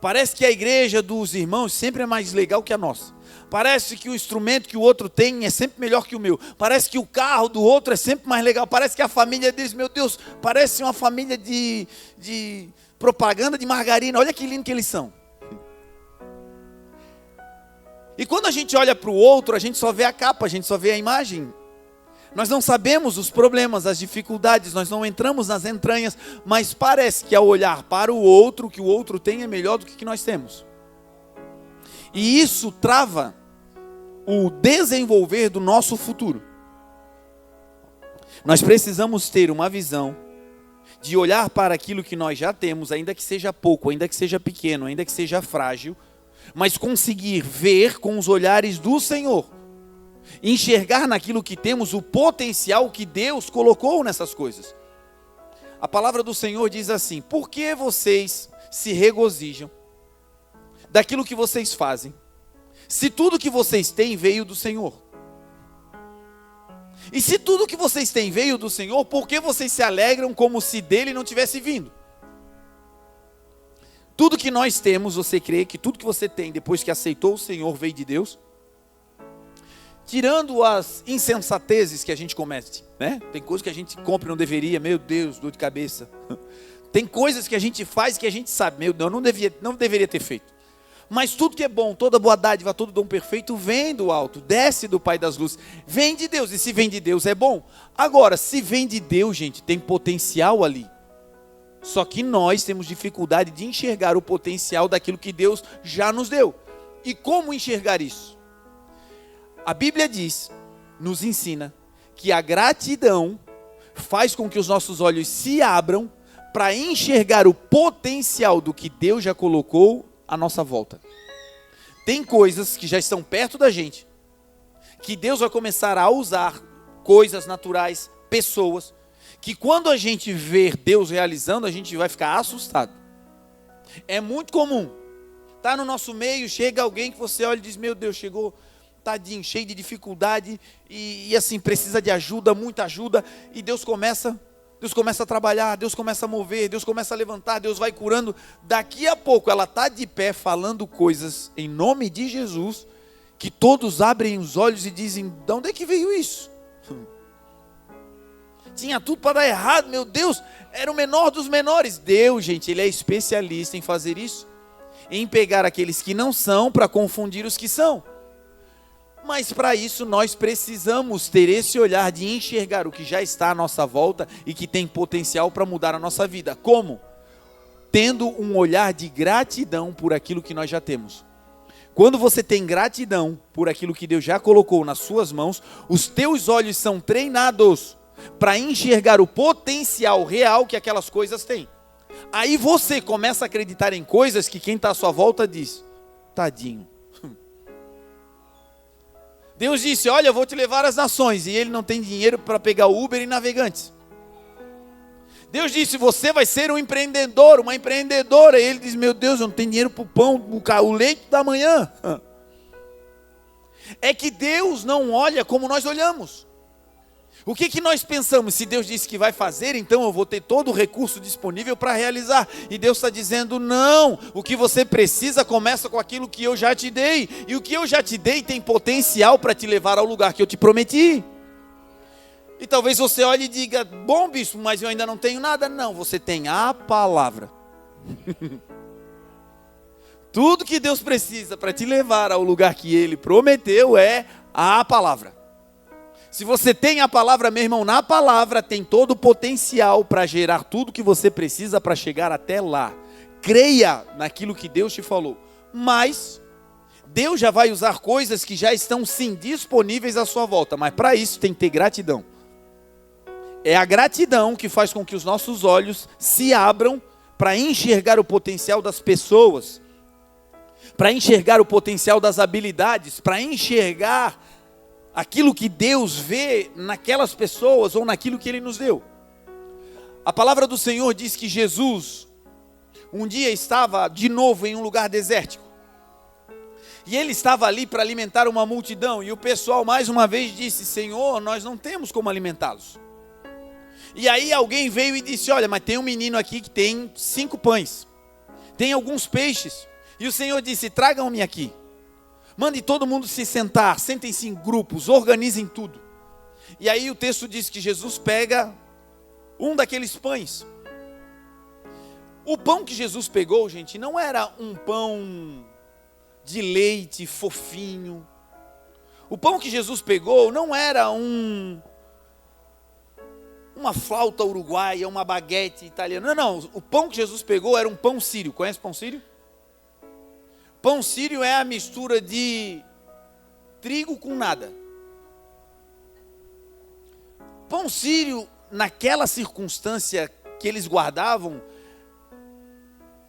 Parece que a igreja dos irmãos sempre é mais legal que a nossa. Parece que o instrumento que o outro tem é sempre melhor que o meu. Parece que o carro do outro é sempre mais legal. Parece que a família deles, meu Deus, parece uma família de propaganda de margarina. Olha que lindo que eles são. E quando a gente olha para o outro, a gente só vê a capa, a gente só vê a imagem. Nós não sabemos os problemas, as dificuldades, nós não entramos nas entranhas, mas parece que ao olhar para o outro, o que o outro tem é melhor do que nós temos. E isso trava o desenvolver do nosso futuro. Nós precisamos ter uma visão de olhar para aquilo que nós já temos, ainda que seja pouco, ainda que seja pequeno, ainda que seja frágil, mas conseguir ver com os olhares do Senhor. Enxergar naquilo que temos o potencial que Deus colocou nessas coisas. A palavra do Senhor diz assim: por que vocês se regozijam daquilo que vocês fazem, se tudo que vocês têm veio do Senhor? E se tudo que vocês têm veio do Senhor, por que vocês se alegram como se dele não tivesse vindo? Tudo que nós temos, você crê que tudo que você tem depois que aceitou o Senhor veio de Deus? Tirando as insensatezes que a gente comete, né? Tem coisas que a gente compra e não deveria, meu Deus, dor de cabeça. Tem coisas que a gente faz que a gente sabe, meu Deus, não deveria ter feito. Mas tudo que é bom, toda boa dádiva, todo dom perfeito, vem do alto, desce do Pai das luzes, vem de Deus, e se vem de Deus é bom. Agora, se vem de Deus, gente, tem potencial ali. Só que nós temos dificuldade de enxergar o potencial daquilo que Deus já nos deu. E como enxergar isso? A Bíblia diz, nos ensina, que a gratidão faz com que os nossos olhos se abram para enxergar o potencial do que Deus já colocou à nossa volta. Tem coisas que já estão perto da gente, que Deus vai começar a usar, coisas naturais, pessoas, que quando a gente ver Deus realizando, a gente vai ficar assustado. É muito comum. Tá no nosso meio, chega alguém que você olha e diz, meu Deus, chegou tadinho, cheio de dificuldade, e assim, precisa de ajuda, muita ajuda, e Deus começa a trabalhar, Deus começa a mover, Deus começa a levantar, Deus vai curando. Daqui a pouco ela está de pé falando coisas em nome de Jesus, que todos abrem os olhos e dizem, de onde é que veio isso? Tinha tudo para dar errado, meu Deus, era o menor dos menores. Deus, gente, Ele é especialista em fazer isso, em pegar aqueles que não são para confundir os que são. Mas para isso nós precisamos ter esse olhar de enxergar o que já está à nossa volta e que tem potencial para mudar a nossa vida. Como? Tendo um olhar de gratidão por aquilo que nós já temos. Quando você tem gratidão por aquilo que Deus já colocou nas suas mãos, os teus olhos são treinados para enxergar o potencial real que aquelas coisas têm. Aí você começa a acreditar em coisas que quem está à sua volta diz, tadinho. Deus disse, olha, eu vou te levar às nações, e ele não tem dinheiro para pegar Uber e Navegantes. Deus disse, você vai ser um empreendedor, uma empreendedora, e ele diz, meu Deus, eu não tenho dinheiro para o pão, o leite da manhã. É que Deus não olha como nós olhamos. O que nós pensamos? Se Deus disse que vai fazer, então eu vou ter todo o recurso disponível para realizar. E Deus está dizendo, não, o que você precisa começa com aquilo que eu já te dei. E o que eu já te dei tem potencial para te levar ao lugar que eu te prometi. E talvez você olhe e diga, bom bispo, mas eu ainda não tenho nada. Não, você tem a palavra. Tudo que Deus precisa para te levar ao lugar que Ele prometeu é a palavra. Se você tem a palavra, meu irmão, na palavra tem todo o potencial para gerar tudo que você precisa para chegar até lá. Creia naquilo que Deus te falou. Mas Deus já vai usar coisas que já estão sim disponíveis à sua volta. Mas para isso tem que ter gratidão. É a gratidão que faz com que os nossos olhos se abram para enxergar o potencial das pessoas, para enxergar o potencial das habilidades, para enxergar aquilo que Deus vê naquelas pessoas ou naquilo que Ele nos deu. A palavra do Senhor diz que Jesus um dia estava de novo em um lugar desértico. E Ele estava ali para alimentar uma multidão. E o pessoal mais uma vez disse, Senhor, nós não temos como alimentá-los. E aí alguém veio e disse, olha, mas tem um menino aqui que tem 5 pães. Tem alguns peixes. E o Senhor disse, tragam-me aqui. Mande todo mundo se sentar, sentem-se em grupos, organizem tudo. E aí o texto diz que Jesus pega um daqueles pães. O pão que Jesus pegou, gente, não era um pão de leite fofinho. O pão que Jesus pegou não era uma flauta uruguaia, uma baguete italiana. Não, o pão que Jesus pegou era um pão sírio. Conhece pão sírio? Pão sírio é a mistura de trigo com nada. Pão sírio, naquela circunstância que eles guardavam,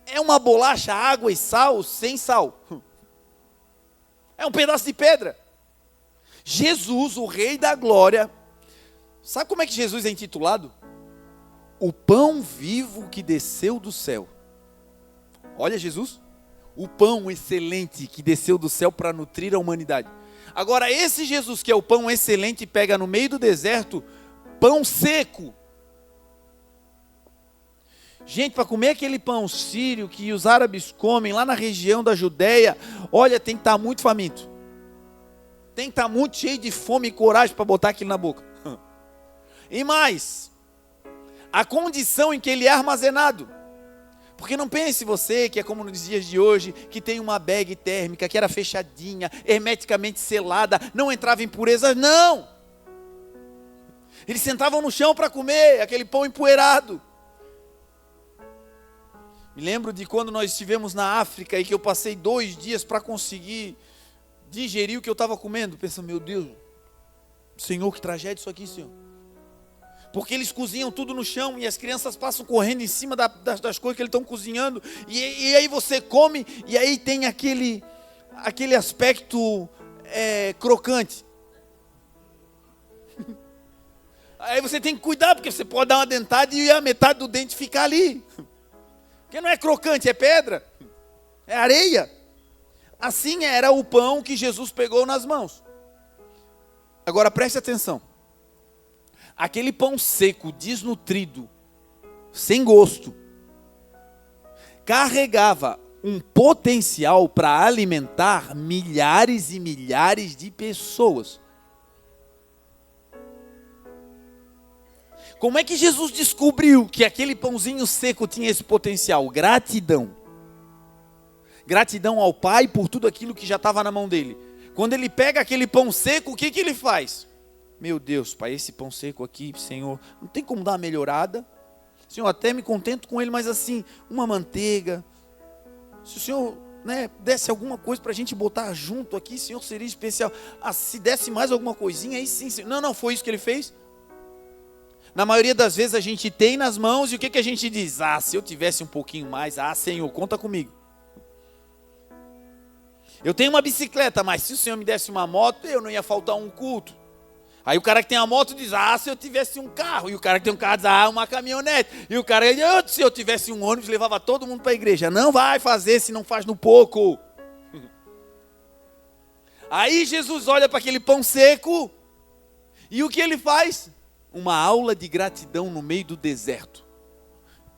é uma bolacha, água e sal sem sal. É um pedaço de pedra. Jesus, o Rei da Glória, sabe como é que Jesus é intitulado? O pão vivo que desceu do céu. Olha Jesus. O pão excelente que desceu do céu para nutrir a humanidade. Agora esse Jesus que é o pão excelente pega no meio do deserto pão seco. Gente, para comer aquele pão sírio que os árabes comem lá na região da Judéia, olha, tem que estar muito faminto. Tem que estar muito cheio de fome e coragem para botar aquilo na boca. E mais, a condição em que ele é armazenado. Porque não pense você que é como nos dias de hoje, que tem uma bag térmica, que era fechadinha, hermeticamente selada, não entrava impurezas, não! Eles sentavam no chão para comer aquele pão empoeirado. Me lembro de quando nós estivemos na África e que eu passei 2 dias para conseguir digerir o que eu estava comendo. Pensando, meu Deus, Senhor, que tragédia isso aqui, Senhor. Porque eles cozinham tudo no chão e as crianças passam correndo em cima das coisas que eles estão cozinhando. E aí você come e aí tem aquele aspecto crocante. Aí você tem que cuidar, porque você pode dar uma dentada e a metade do dente ficar ali. Porque não é crocante, é pedra, é areia. Assim era o pão que Jesus pegou nas mãos. Agora preste atenção. Aquele pão seco, desnutrido, sem gosto, carregava um potencial para alimentar milhares e milhares de pessoas. Como é que Jesus descobriu que aquele pãozinho seco tinha esse potencial? Gratidão. Gratidão ao Pai por tudo aquilo que já estava na mão dele. Quando ele pega aquele pão seco, o que ele faz? Meu Deus, Pai, esse pão seco aqui, Senhor, não tem como dar uma melhorada? Senhor, até me contento com ele, mas assim, uma manteiga. Se o Senhor desse alguma coisa para a gente botar junto aqui, Senhor, seria especial. Ah, se desse mais alguma coisinha, aí sim, Senhor. Não, foi isso que ele fez? Na maioria das vezes a gente tem nas mãos e o que a gente diz? Ah, se eu tivesse um pouquinho mais, Senhor, conta comigo. Eu tenho uma bicicleta, mas se o Senhor me desse uma moto, eu não ia faltar um culto. Aí o cara que tem a moto diz, se eu tivesse um carro. E o cara que tem um carro diz, uma caminhonete. E o cara diz, se eu tivesse um ônibus, levava todo mundo para a igreja. Não vai fazer se não faz no pouco. Aí Jesus olha para aquele pão seco. E o que ele faz? Uma aula de gratidão no meio do deserto.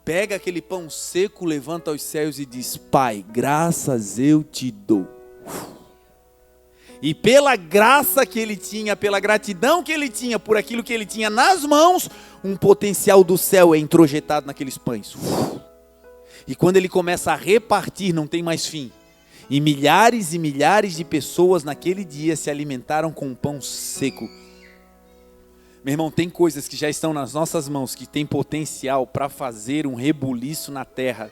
Pega aquele pão seco, levanta aos céus e diz, Pai, graças eu te dou. E pela graça que ele tinha, pela gratidão que ele tinha, por aquilo que ele tinha nas mãos, um potencial do céu é introjetado naqueles pães. E quando ele começa a repartir, não tem mais fim. E milhares de pessoas naquele dia se alimentaram com pão seco. Meu irmão, tem coisas que já estão nas nossas mãos, que tem potencial para fazer um rebuliço na terra.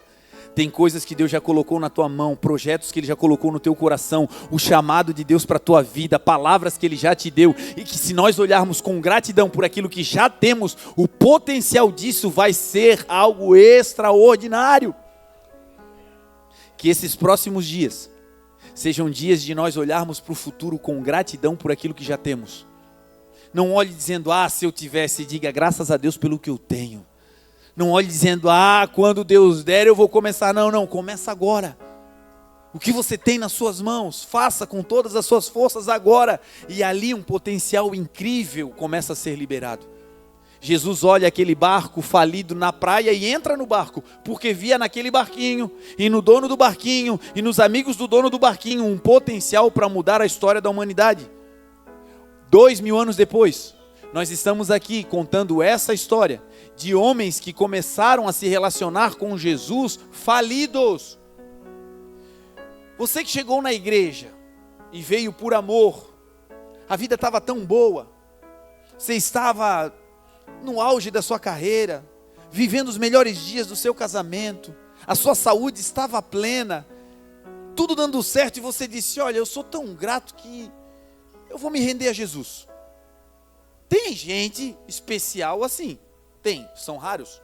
Tem coisas que Deus já colocou na tua mão, projetos que Ele já colocou no teu coração, o chamado de Deus para a tua vida, palavras que Ele já te deu, e que se nós olharmos com gratidão por aquilo que já temos, o potencial disso vai ser algo extraordinário. Que esses próximos dias sejam dias de nós olharmos para o futuro com gratidão por aquilo que já temos. Não olhe dizendo, se eu tivesse, diga graças a Deus pelo que eu tenho. Não olhe dizendo, quando Deus der eu vou começar. Não, começa agora. O que você tem nas suas mãos, faça com todas as suas forças agora. E ali um potencial incrível começa a ser liberado. Jesus olha aquele barco falido na praia e entra no barco, porque via naquele barquinho, e no dono do barquinho, e nos amigos do dono do barquinho, um potencial para mudar a história da humanidade. 2000 anos depois, nós estamos aqui contando essa história de homens que começaram a se relacionar com Jesus falidos. Você que chegou na igreja e veio por amor, a vida estava tão boa, você estava no auge da sua carreira, vivendo os melhores dias do seu casamento, a sua saúde estava plena, tudo dando certo, e você disse, olha, eu sou tão grato que eu vou me render a Jesus. Tem gente especial assim, tem, são raros.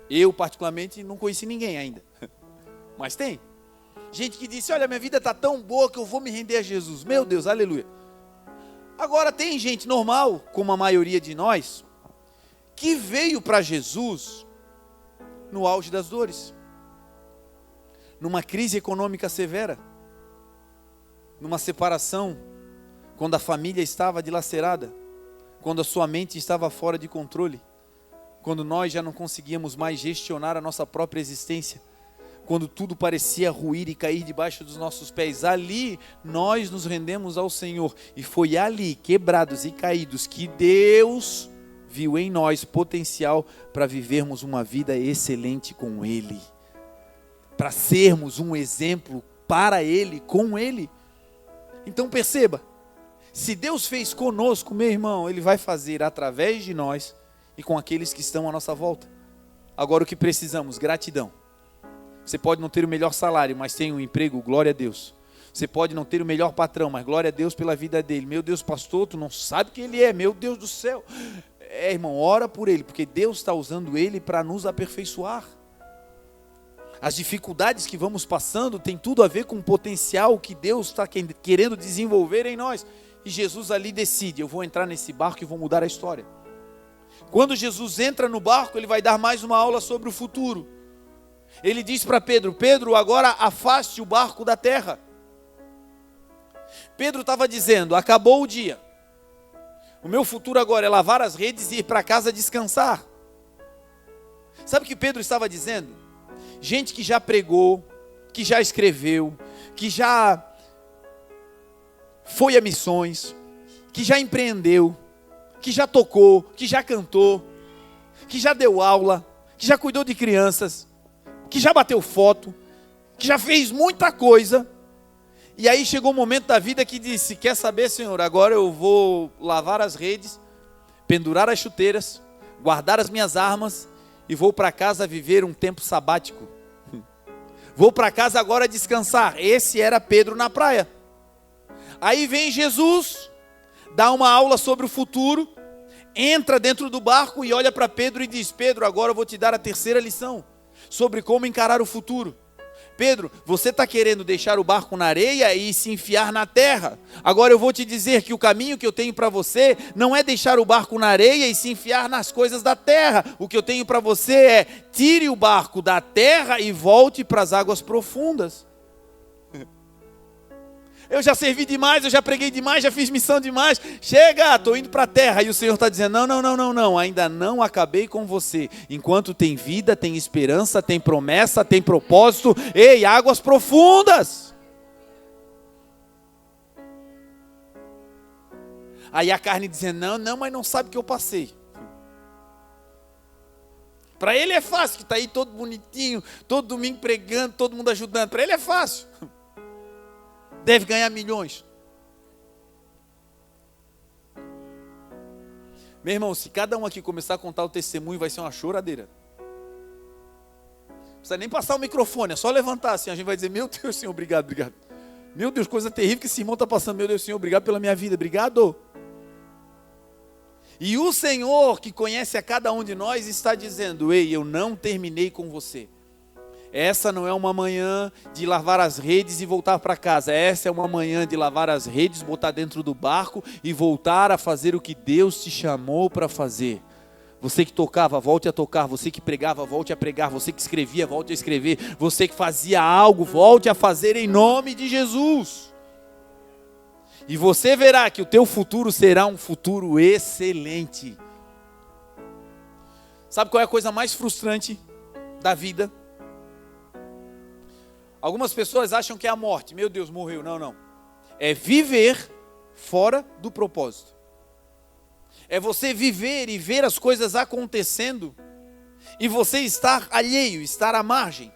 Eu particularmente não conheci ninguém ainda, mas tem. Gente que disse, olha, minha vida está tão boa que eu vou me render a Jesus. Meu Deus, aleluia. Agora tem gente normal, como a maioria de nós, que veio para Jesus no auge das dores, numa crise econômica severa, numa separação, quando a família estava dilacerada, quando a sua mente estava fora de controle, quando nós já não conseguíamos mais gestionar a nossa própria existência, quando tudo parecia ruir e cair debaixo dos nossos pés. Ali nós nos rendemos ao Senhor, e foi ali, quebrados e caídos, que Deus viu em nós potencial para vivermos uma vida excelente com Ele, para sermos um exemplo para Ele, com Ele. Então perceba, se Deus fez conosco, meu irmão, Ele vai fazer através de nós e com aqueles que estão à nossa volta. Agora o que precisamos? Gratidão. Você pode não ter o melhor salário, mas tem um emprego, glória a Deus. Você pode não ter o melhor patrão, mas glória a Deus pela vida dele. Meu Deus, pastor, tu não sabe quem ele é, meu Deus do céu. Irmão, ora por ele, porque Deus está usando ele para nos aperfeiçoar. As dificuldades que vamos passando tem tudo a ver com o potencial que Deus está querendo desenvolver em nós. E Jesus ali decide, eu vou entrar nesse barco e vou mudar a história. Quando Jesus entra no barco, ele vai dar mais uma aula sobre o futuro. Ele diz para Pedro, Pedro, agora afaste o barco da terra. Pedro estava dizendo, acabou o dia. O meu futuro agora é lavar as redes e ir para casa descansar. Sabe o que Pedro estava dizendo? Gente que já pregou, que já escreveu, que já foi a missões, que já empreendeu, que já tocou, que já cantou, que já deu aula, que já cuidou de crianças, que já bateu foto, que já fez muita coisa. E aí chegou um momento da vida que disse, quer saber, Senhor, agora eu vou lavar as redes, pendurar as chuteiras, guardar as minhas armas e vou para casa viver um tempo sabático. Vou para casa agora descansar. Esse era Pedro na praia. Aí vem Jesus, dá uma aula sobre o futuro, entra dentro do barco e olha para Pedro e diz, Pedro, agora eu vou te dar a terceira lição, sobre como encarar o futuro, Pedro, você está querendo deixar o barco na areia e se enfiar na terra. Agora eu vou te dizer que o caminho que eu tenho para você não é deixar o barco na areia e se enfiar nas coisas da terra. O que eu tenho para você é: tire o barco da terra e volte para as águas profundas. Eu já servi demais, eu já preguei demais, já fiz missão demais. Chega, estou indo para a terra. E o Senhor está dizendo: não, ainda não acabei com você. Enquanto tem vida, tem esperança, tem promessa, tem propósito. Ei, águas profundas. Aí a carne dizendo: não, mas não sabe o que eu passei. Para ele é fácil, que está aí todo bonitinho, todo domingo pregando, todo mundo ajudando. Para ele é fácil. Deve ganhar milhões. Meu irmão, se cada um aqui começar a contar o testemunho, vai ser uma choradeira. Não precisa nem passar o microfone, é só levantar assim, a gente vai dizer: meu Deus, Senhor, obrigado, obrigado. Meu Deus, coisa terrível que esse irmão está passando. Meu Deus, Senhor, obrigado pela minha vida, obrigado. E o Senhor, que conhece a cada um de nós, está dizendo: ei, eu não terminei com você. Essa não é uma manhã de lavar as redes e voltar para casa. Essa é uma manhã de lavar as redes, botar dentro do barco e voltar a fazer o que Deus te chamou para fazer. Você que tocava, volte a tocar. Você que pregava, volte a pregar. Você que escrevia, volte a escrever. Você que fazia algo, volte a fazer em nome de Jesus. E você verá que o teu futuro será um futuro excelente. Sabe qual é a coisa mais frustrante da vida? Algumas pessoas acham que é a morte. Meu Deus, morreu. Não. É viver fora do propósito. É você viver e ver as coisas acontecendo e você estar alheio, estar à margem.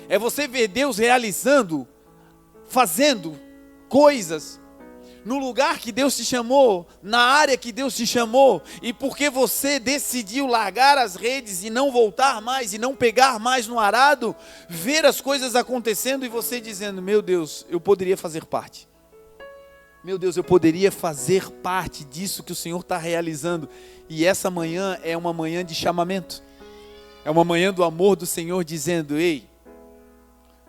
É você ver Deus realizando, fazendo coisas no lugar que Deus te chamou, na área que Deus te chamou, e porque você decidiu largar as redes e não voltar mais, e não pegar mais no arado, ver as coisas acontecendo e você dizendo: meu Deus, eu poderia fazer parte. Meu Deus, eu poderia fazer parte disso que o Senhor está realizando. E essa manhã é uma manhã de chamamento. É uma manhã do amor do Senhor dizendo: ei,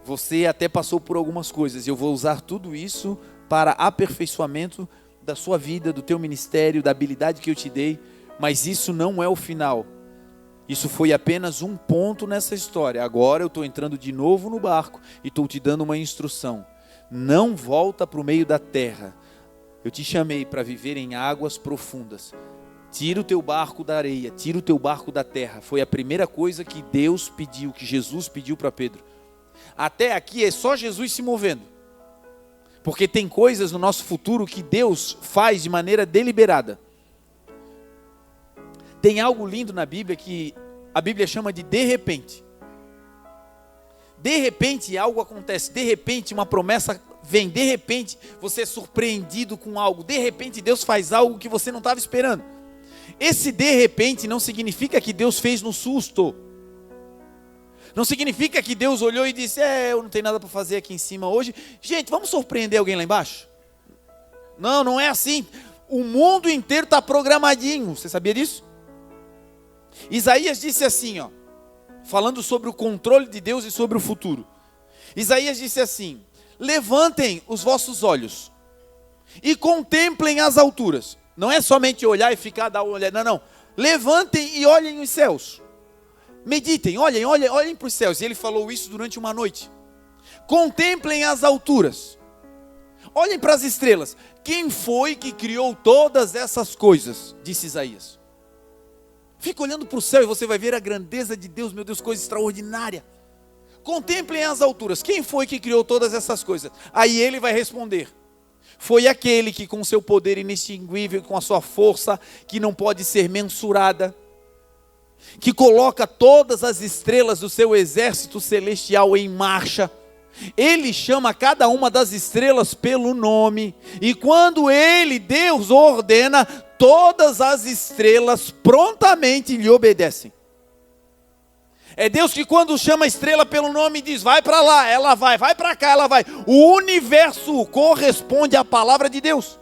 você até passou por algumas coisas, e eu vou usar tudo isso para aperfeiçoamento da sua vida, do teu ministério, da habilidade que eu te dei, mas isso não é o final. Isso foi apenas um ponto nessa história. Agora eu estou entrando de novo no barco e estou te dando uma instrução. Não volta para o meio da terra. Eu te chamei para viver em águas profundas. Tira o teu barco da areia, tira o teu barco da terra. Foi a primeira coisa que Deus pediu, que Jesus pediu para Pedro. Até aqui é só Jesus se movendo. Porque tem coisas no nosso futuro que Deus faz de maneira deliberada. Tem algo lindo na Bíblia que a Bíblia chama de repente. De repente algo acontece, de repente uma promessa vem, de repente você é surpreendido com algo, de repente Deus faz algo que você não estava esperando. Esse de repente não significa que Deus fez no susto. Não significa que Deus olhou e disse: eu não tenho nada para fazer aqui em cima hoje. Gente, vamos surpreender alguém lá embaixo? Não é assim. O mundo inteiro está programadinho. Você sabia disso? Isaías disse assim, falando sobre o controle de Deus e sobre o futuro. Isaías disse assim: levantem os vossos olhos e contemplem as alturas. Não é somente olhar e ficar, dar uma olhada. Não. Levantem e olhem os céus. Meditem, olhem para os céus. E ele falou isso durante uma noite. Contemplem as alturas. Olhem para as estrelas. Quem foi que criou todas essas coisas? Disse Isaías. Fica olhando para o céu e você vai ver a grandeza de Deus. Meu Deus, coisa extraordinária. Contemplem as alturas. Quem foi que criou todas essas coisas? Aí ele vai responder: foi aquele que com seu poder inextinguível, com a sua força que não pode ser mensurada, que coloca todas as estrelas do seu exército celestial em marcha. Ele chama cada uma das estrelas pelo nome, e quando ele, Deus, ordena, todas as estrelas prontamente lhe obedecem. É Deus que quando chama a estrela pelo nome diz: vai para lá, ela vai para cá, ela vai. O universo corresponde à palavra de Deus.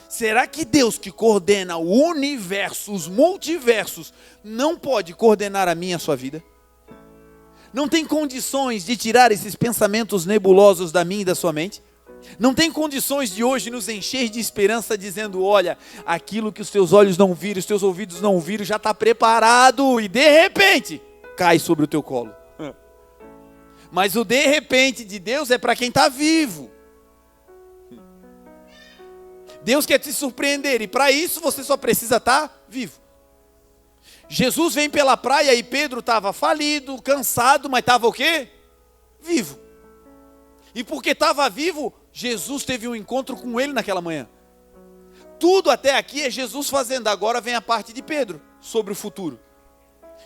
Será que Deus, que coordena o universo, os multiversos, não pode coordenar a minha e a sua vida? não tem condições de tirar esses pensamentos nebulosos da minha e da sua mente. Não tem condições de hoje nos encher de esperança dizendo, olha, aquilo que os teus olhos não viram, os teus ouvidos não viram, já está preparado e de repente cai sobre o teu colo. Mas o de repente de Deus é para quem está vivo. Deus quer te surpreender e para isso você só precisa estar vivo. Jesus vem pela praia e Pedro estava falido, cansado, mas estava o quê? Vivo. E porque estava vivo, Jesus teve um encontro com ele naquela manhã. Tudo até aqui é Jesus fazendo, agora vem a parte de Pedro, sobre o futuro.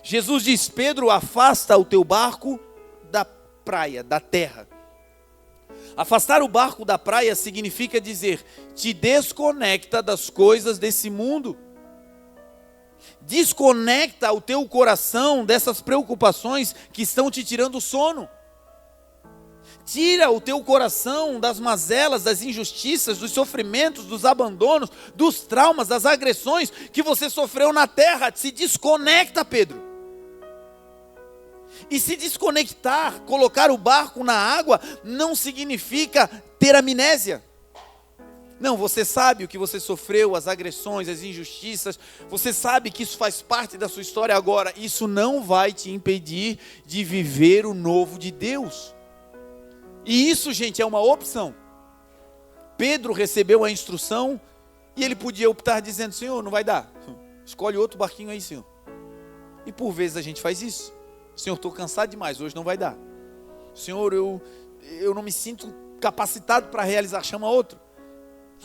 Jesus diz, Pedro, afasta o teu barco da praia, da terra. Afastar o barco da praia significa dizer, te desconecta das coisas desse mundo. Desconecta o teu coração dessas preocupações que estão te tirando o sono. Tira o teu coração das mazelas, das injustiças, dos sofrimentos, dos abandonos, dos traumas, das agressões que você sofreu na terra. Se desconecta, Pedro. E se desconectar, colocar o barco na água, não significa ter amnésia. Não, você sabe o que você sofreu, as agressões, as injustiças, você sabe que isso faz parte da sua história agora. Isso não vai te impedir de viver o novo de Deus. E isso, gente, é uma opção. Pedro recebeu a instrução e ele podia optar dizendo, Senhor, não vai dar. Escolhe outro barquinho aí, Senhor. E por vezes a gente faz isso. Senhor, estou cansado demais, hoje não vai dar. Senhor, eu não me sinto capacitado para realizar, chama outro.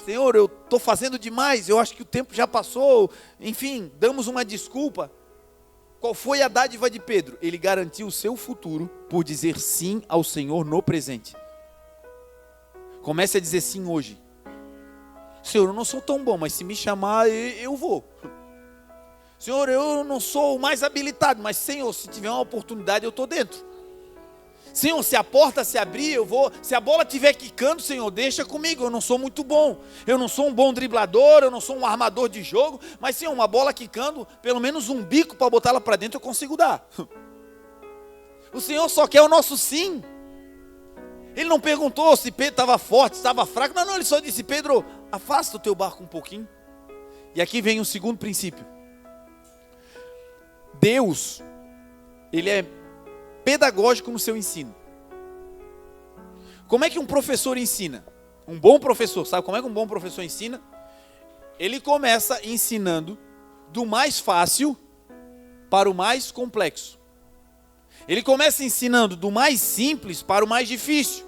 Senhor, eu estou fazendo demais, eu acho que o tempo já passou. Enfim, damos uma desculpa. Qual foi a dádiva de Pedro? Ele garantiu o seu futuro por dizer sim ao Senhor no presente. Comece a dizer sim hoje. Senhor, eu não sou tão bom, mas se me chamar, eu vou. Senhor, eu não sou o mais habilitado, mas Senhor, se tiver uma oportunidade, eu estou dentro. Senhor, se a porta se abrir, eu vou. Se a bola estiver quicando, Senhor, deixa comigo. Eu não sou muito bom. Eu não sou um bom driblador, eu não sou um armador de jogo. Mas, Senhor, uma bola quicando, pelo menos um bico para botar ela para dentro, eu consigo dar. O Senhor só quer o nosso sim. Ele não perguntou se Pedro estava forte, estava fraco. Não, ele só disse, Pedro, afasta o teu barco um pouquinho. E aqui vem o segundo princípio. Deus, Ele é pedagógico no seu ensino. Como é que um professor ensina? Um bom professor, sabe como é que um bom professor ensina? Ele começa ensinando do mais fácil para o mais complexo. Ele começa ensinando do mais simples para o mais difícil.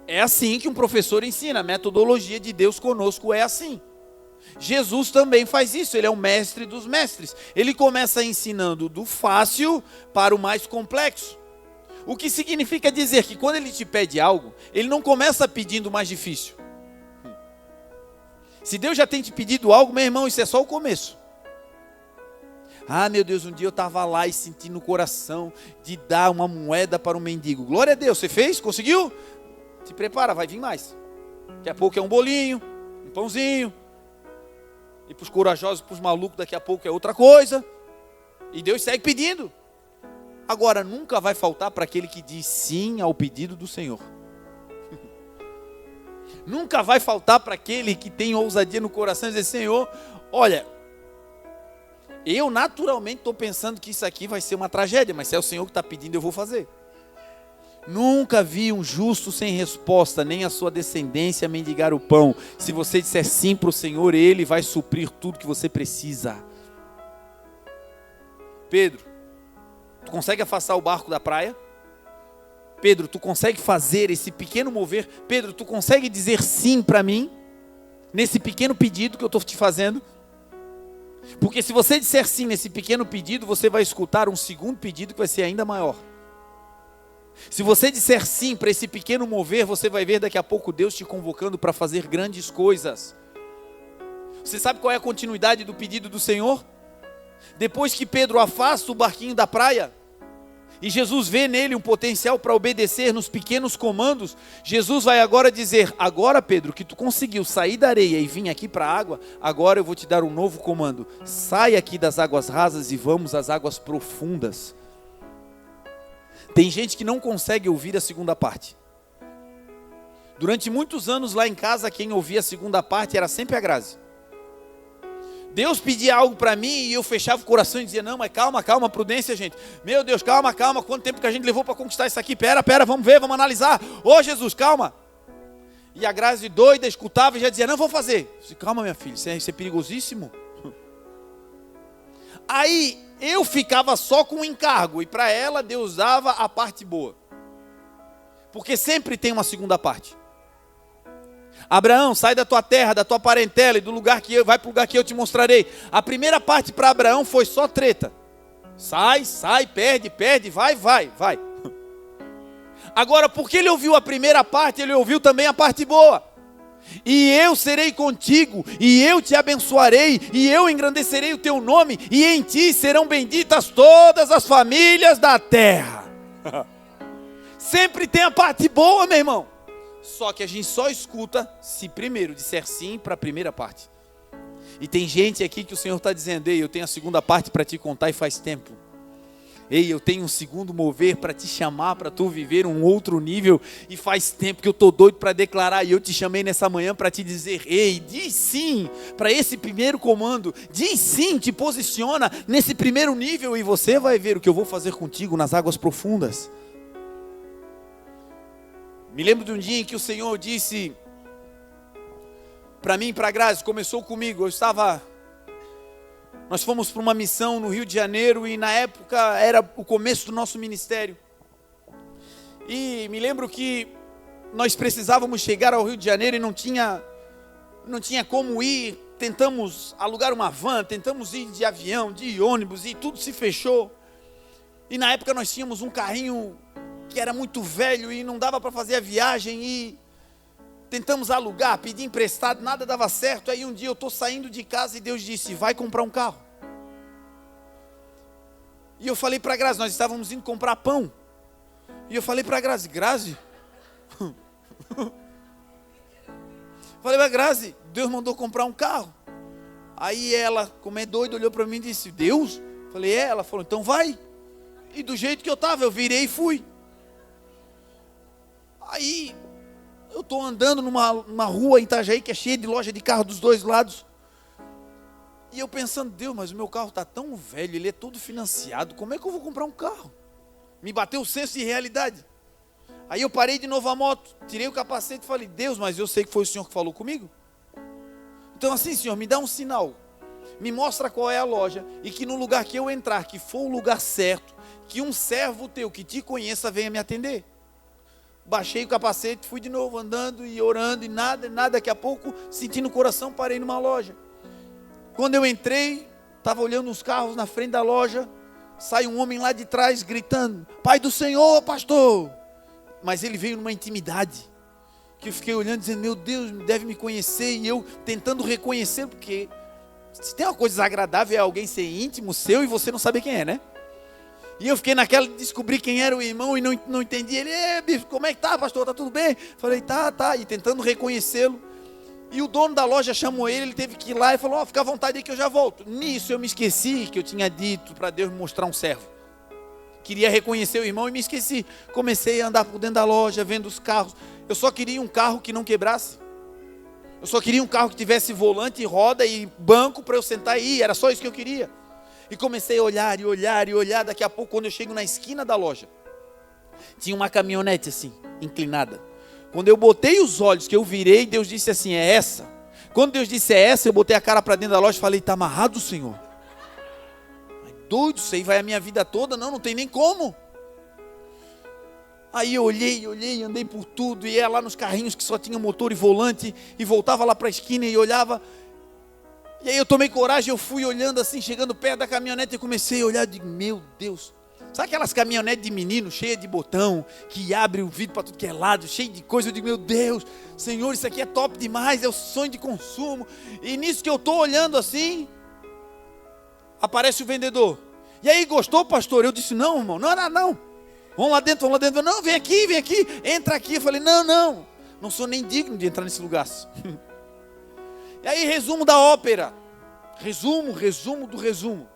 É assim que um professor ensina, a metodologia de Deus conosco é assim. Jesus também faz isso, ele é o mestre dos mestres. Ele começa ensinando do fácil para o mais complexo. O que significa dizer que quando ele te pede algo, ele não começa pedindo o mais difícil. Se Deus já tem te pedido algo, meu irmão, isso é só o começo. Ah, meu Deus, um dia eu estava lá e senti no coração de dar uma moeda para um mendigo. Glória a Deus, você fez? Conseguiu? Se prepara, vai vir mais. Daqui a pouco é um bolinho, um pãozinho. E para os corajosos, para os malucos, daqui a pouco é outra coisa. E Deus segue pedindo. Agora, nunca vai faltar para aquele que diz sim ao pedido do Senhor. Nunca vai faltar para aquele que tem ousadia no coração e dizer, Senhor, olha, eu naturalmente estou pensando que isso aqui vai ser uma tragédia, mas se é o Senhor que está pedindo, eu vou fazer. Nunca vi um justo sem resposta, nem a sua descendência mendigar o pão. Se você disser sim para o Senhor, Ele vai suprir tudo que você precisa. Pedro, tu consegue afastar o barco da praia? Pedro, tu consegue fazer esse pequeno mover? Pedro, tu consegue dizer sim para mim? Nesse pequeno pedido que eu estou te fazendo? Porque se você disser sim nesse pequeno pedido, você vai escutar um segundo pedido que vai ser ainda maior. Se você disser sim para esse pequeno mover, você vai ver daqui a pouco Deus te convocando para fazer grandes coisas. Você sabe qual é a continuidade do pedido do Senhor? Depois que Pedro afasta o barquinho da praia, e Jesus vê nele um potencial para obedecer nos pequenos comandos, Jesus vai agora dizer, agora Pedro, que tu conseguiu sair da areia e vir aqui para a água, agora eu vou te dar um novo comando. Sai aqui das águas rasas e vamos às águas profundas. Tem gente que não consegue ouvir a segunda parte. Durante muitos anos lá em casa, quem ouvia a segunda parte era sempre a Grazi. Deus pedia algo para mim e eu fechava o coração e dizia, não, mas calma, calma, prudência, gente. Meu Deus, calma, calma, quanto tempo que a gente levou para conquistar isso aqui? Pera, vamos ver, vamos analisar. Ô Jesus, calma. E a Grazi doida escutava e já dizia, não, vou fazer. Eu disse, calma, minha filha, isso é perigosíssimo. Aí eu ficava só com o encargo e para ela Deus dava a parte boa. Porque sempre tem uma segunda parte. Abraão, sai da tua terra, da tua parentela e do lugar que vai para o lugar que eu te mostrarei. A primeira parte para Abraão foi só treta. Sai, perde, vai. Agora, porque ele ouviu a primeira parte, ele ouviu também a parte boa. E eu serei contigo, e eu te abençoarei, e eu engrandecerei o teu nome, e em ti serão benditas todas as famílias da terra. Sempre tem a parte boa, meu irmão. Só que a gente só escuta se primeiro disser sim para a primeira parte. E tem gente aqui que o Senhor está dizendo, ei, eu tenho a segunda parte para te contar e faz tempo. Ei, eu tenho um segundo mover para te chamar, para tu viver um outro nível. E faz tempo que eu estou doido para declarar. E eu te chamei nessa manhã para te dizer, ei, diz sim para esse primeiro comando. Diz sim, te posiciona nesse primeiro nível. E você vai ver o que eu vou fazer contigo nas águas profundas. Me lembro de um dia em que o Senhor disse para mim e para a Grazi, começou comigo, nós fomos para uma missão no Rio de Janeiro e na época era o começo do nosso ministério. E me lembro que nós precisávamos chegar ao Rio de Janeiro e não tinha como ir, tentamos alugar uma van, tentamos ir de avião, de ônibus e tudo se fechou. E na época nós tínhamos um carrinho que era muito velho e não dava para fazer a viagem e tentamos alugar, pedir emprestado, nada dava certo. Aí um dia eu estou saindo de casa e Deus disse, vai comprar um carro. E eu falei para a Grazi, nós estávamos indo comprar pão. E eu falei para a Grazi, falei para a Grazi, Deus mandou comprar um carro. Aí ela, como é doida, olhou para mim e disse, Deus? Falei, ela falou, então vai. E do jeito que eu estava, eu virei e fui. Aí, eu estou andando numa rua em Itajaí, que é cheia de loja de carro dos dois lados. E eu pensando, Deus, mas o meu carro está tão velho, ele é todo financiado, como é que eu vou comprar um carro? Me bateu o senso de realidade. Aí eu parei de novo a moto, tirei o capacete e falei, Deus, mas eu sei que foi o Senhor que falou comigo. Então assim, Senhor, me dá um sinal. Me mostra qual é a loja e que no lugar que eu entrar, que for o lugar certo, que um servo teu que te conheça venha me atender. Baixei o capacete, fui de novo andando e orando e nada, daqui a pouco, sentindo o coração, parei numa loja. Quando eu entrei, estava olhando os carros na frente da loja, sai um homem lá de trás gritando, Pai do Senhor, pastor. Mas ele veio numa intimidade, que eu fiquei olhando dizendo, meu Deus, deve me conhecer, e eu tentando reconhecer, porque se tem uma coisa desagradável é alguém ser íntimo seu e você não saber quem é, né? E eu fiquei naquela de descobrir quem era o irmão e não entendi. Ele, bicho, como é que tá, pastor? Tá tudo bem? Falei, tá. E tentando reconhecê-lo. E o dono da loja chamou ele teve que ir lá e falou, fica à vontade aí que eu já volto. Nisso eu me esqueci que eu tinha dito para Deus me mostrar um servo. Queria reconhecer o irmão e me esqueci. Comecei a andar por dentro da loja, vendo os carros. Eu só queria um carro que não quebrasse. Eu só queria um carro que tivesse volante, roda e banco para eu sentar e ir. Era só isso que eu queria. E comecei a olhar e olhar. Daqui a pouco, quando eu chego na esquina da loja, tinha uma caminhonete assim, inclinada. Quando eu botei os olhos, que eu virei, Deus disse assim, é essa. Quando Deus disse é essa, eu botei a cara para dentro da loja e falei, está amarrado, Senhor? Ai, doido, isso aí vai a minha vida toda? Não tem nem como. Aí eu olhei, andei por tudo, e ia lá nos carrinhos que só tinha motor e volante, e voltava lá para a esquina e olhava. E aí eu tomei coragem, eu fui olhando assim, chegando perto da caminhonete, e comecei a olhar, digo, meu Deus. Sabe aquelas caminhonetes de menino, cheia de botão, que abre o vidro para tudo que é lado, cheio de coisa, eu digo, meu Deus, Senhor, isso aqui é top demais, é o sonho de consumo. E nisso que eu estou olhando assim, aparece o vendedor. E aí, gostou, pastor? Eu disse, não, irmão, não. Vamos lá dentro. Não, vem aqui, entra aqui. Eu falei, não sou nem digno de entrar nesse lugar. E aí, resumo da ópera. Resumo do resumo.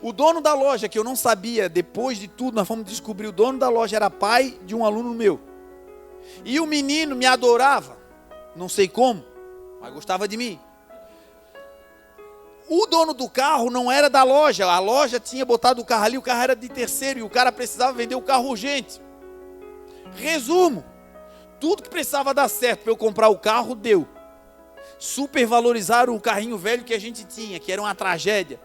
O dono da loja, que eu não sabia, depois de tudo, nós fomos descobrir, o dono da loja era pai de um aluno meu. E o menino me adorava, não sei como, mas gostava de mim. O dono do carro não era da loja, a loja tinha botado o carro ali, o carro era de terceiro e o cara precisava vender o carro urgente. Resumo, tudo que precisava dar certo para eu comprar o carro, deu. Supervalorizaram o carrinho velho que a gente tinha, que era uma tragédia.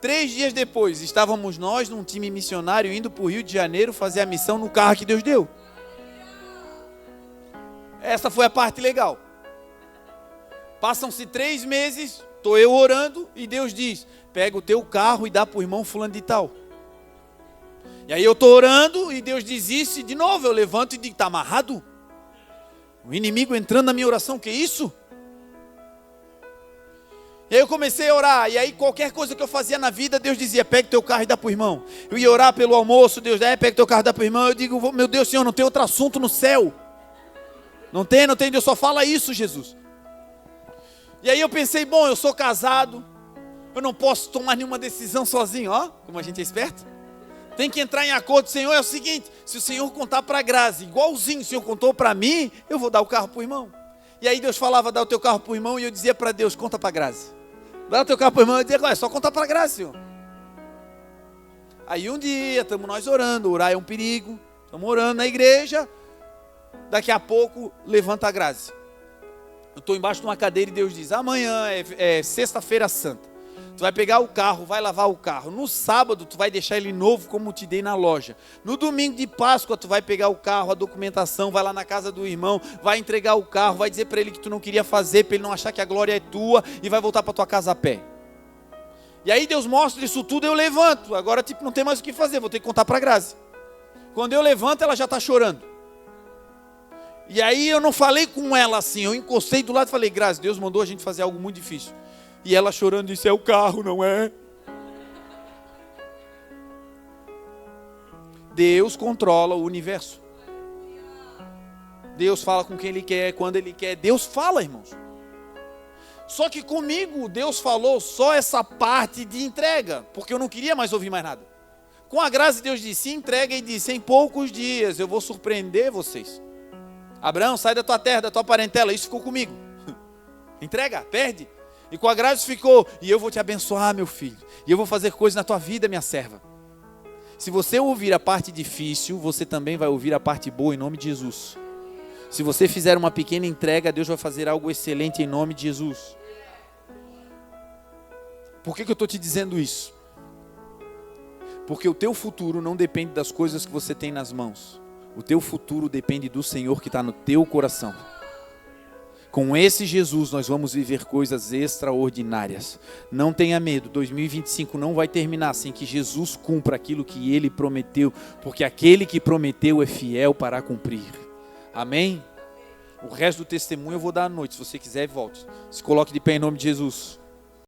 3 dias depois, estávamos nós num time missionário indo para o Rio de Janeiro fazer a missão no carro que Deus deu. Essa foi a parte legal. Passam-se 3 meses, estou eu orando e Deus diz, pega o teu carro e dá para o irmão fulano de tal. E aí eu estou orando e Deus diz isso e de novo eu levanto e digo, está amarrado? O inimigo entrando na minha oração, que isso? E aí eu comecei a orar, e aí qualquer coisa que eu fazia na vida, Deus dizia, pega o teu carro e dá para o irmão. Eu ia orar pelo almoço, Deus dizia, pega o teu carro e dá para o irmão. Eu digo, meu Deus, Senhor, não tem outro assunto no céu. Não tem, Deus só fala isso, Jesus. E aí eu pensei, bom, eu sou casado, eu não posso tomar nenhuma decisão sozinho, ó, como a gente é esperto. Tem que entrar em acordo, Senhor, é o seguinte, se o Senhor contar para a Grazi, igualzinho o Senhor contou para mim, eu vou dar o carro para o irmão. E aí Deus falava, dá o teu carro para o irmão, e eu dizia para Deus, conta para a Grazi. Dá o teu carro para o irmão, eu dizia, é só contar para a Grazi, Senhor. Aí um dia, estamos nós orando, orar é um perigo, estamos orando na igreja, daqui a pouco levanta a Grazi. Eu estou embaixo de uma cadeira e Deus diz, amanhã é sexta-feira santa. Tu vai pegar o carro, vai lavar o carro. No sábado, tu vai deixar ele novo como te dei na loja. No domingo de Páscoa, tu vai pegar o carro, a documentação, vai lá na casa do irmão, vai entregar o carro, vai dizer para ele que tu não queria fazer, para ele não achar que a glória é tua e vai voltar para tua casa a pé. E aí Deus mostra isso tudo, eu levanto. Agora não tem mais o que fazer, vou ter que contar para a Grazi. Quando eu levanto, ela já está chorando. E aí eu não falei com ela assim, eu encostei do lado e falei, Grazi, Deus mandou a gente fazer algo muito difícil. E ela chorando disse, é o carro, não é? Deus controla o universo. Deus fala com quem Ele quer, quando Ele quer. Deus fala, irmãos. Só que comigo, Deus falou só essa parte de entrega, porque eu não queria mais ouvir mais nada. Com a graça de Deus disse, entrega e disse, em poucos dias eu vou surpreender vocês. Abraão, sai da tua terra, da tua parentela, isso ficou comigo. Entrega, perde. E com a graça ficou, e eu vou te abençoar, meu filho. E eu vou fazer coisas na tua vida, minha serva. Se você ouvir a parte difícil, você também vai ouvir a parte boa em nome de Jesus. Se você fizer uma pequena entrega, Deus vai fazer algo excelente em nome de Jesus. Por que eu estou te dizendo isso? Porque o teu futuro não depende das coisas que você tem nas mãos. O teu futuro depende do Senhor que está no teu coração. Com esse Jesus nós vamos viver coisas extraordinárias. Não tenha medo, 2025 não vai terminar sem que Jesus cumpra aquilo que Ele prometeu, porque aquele que prometeu é fiel para cumprir. Amém? O resto do testemunho eu vou dar à noite, se você quiser volte. Se coloque de pé em nome de Jesus.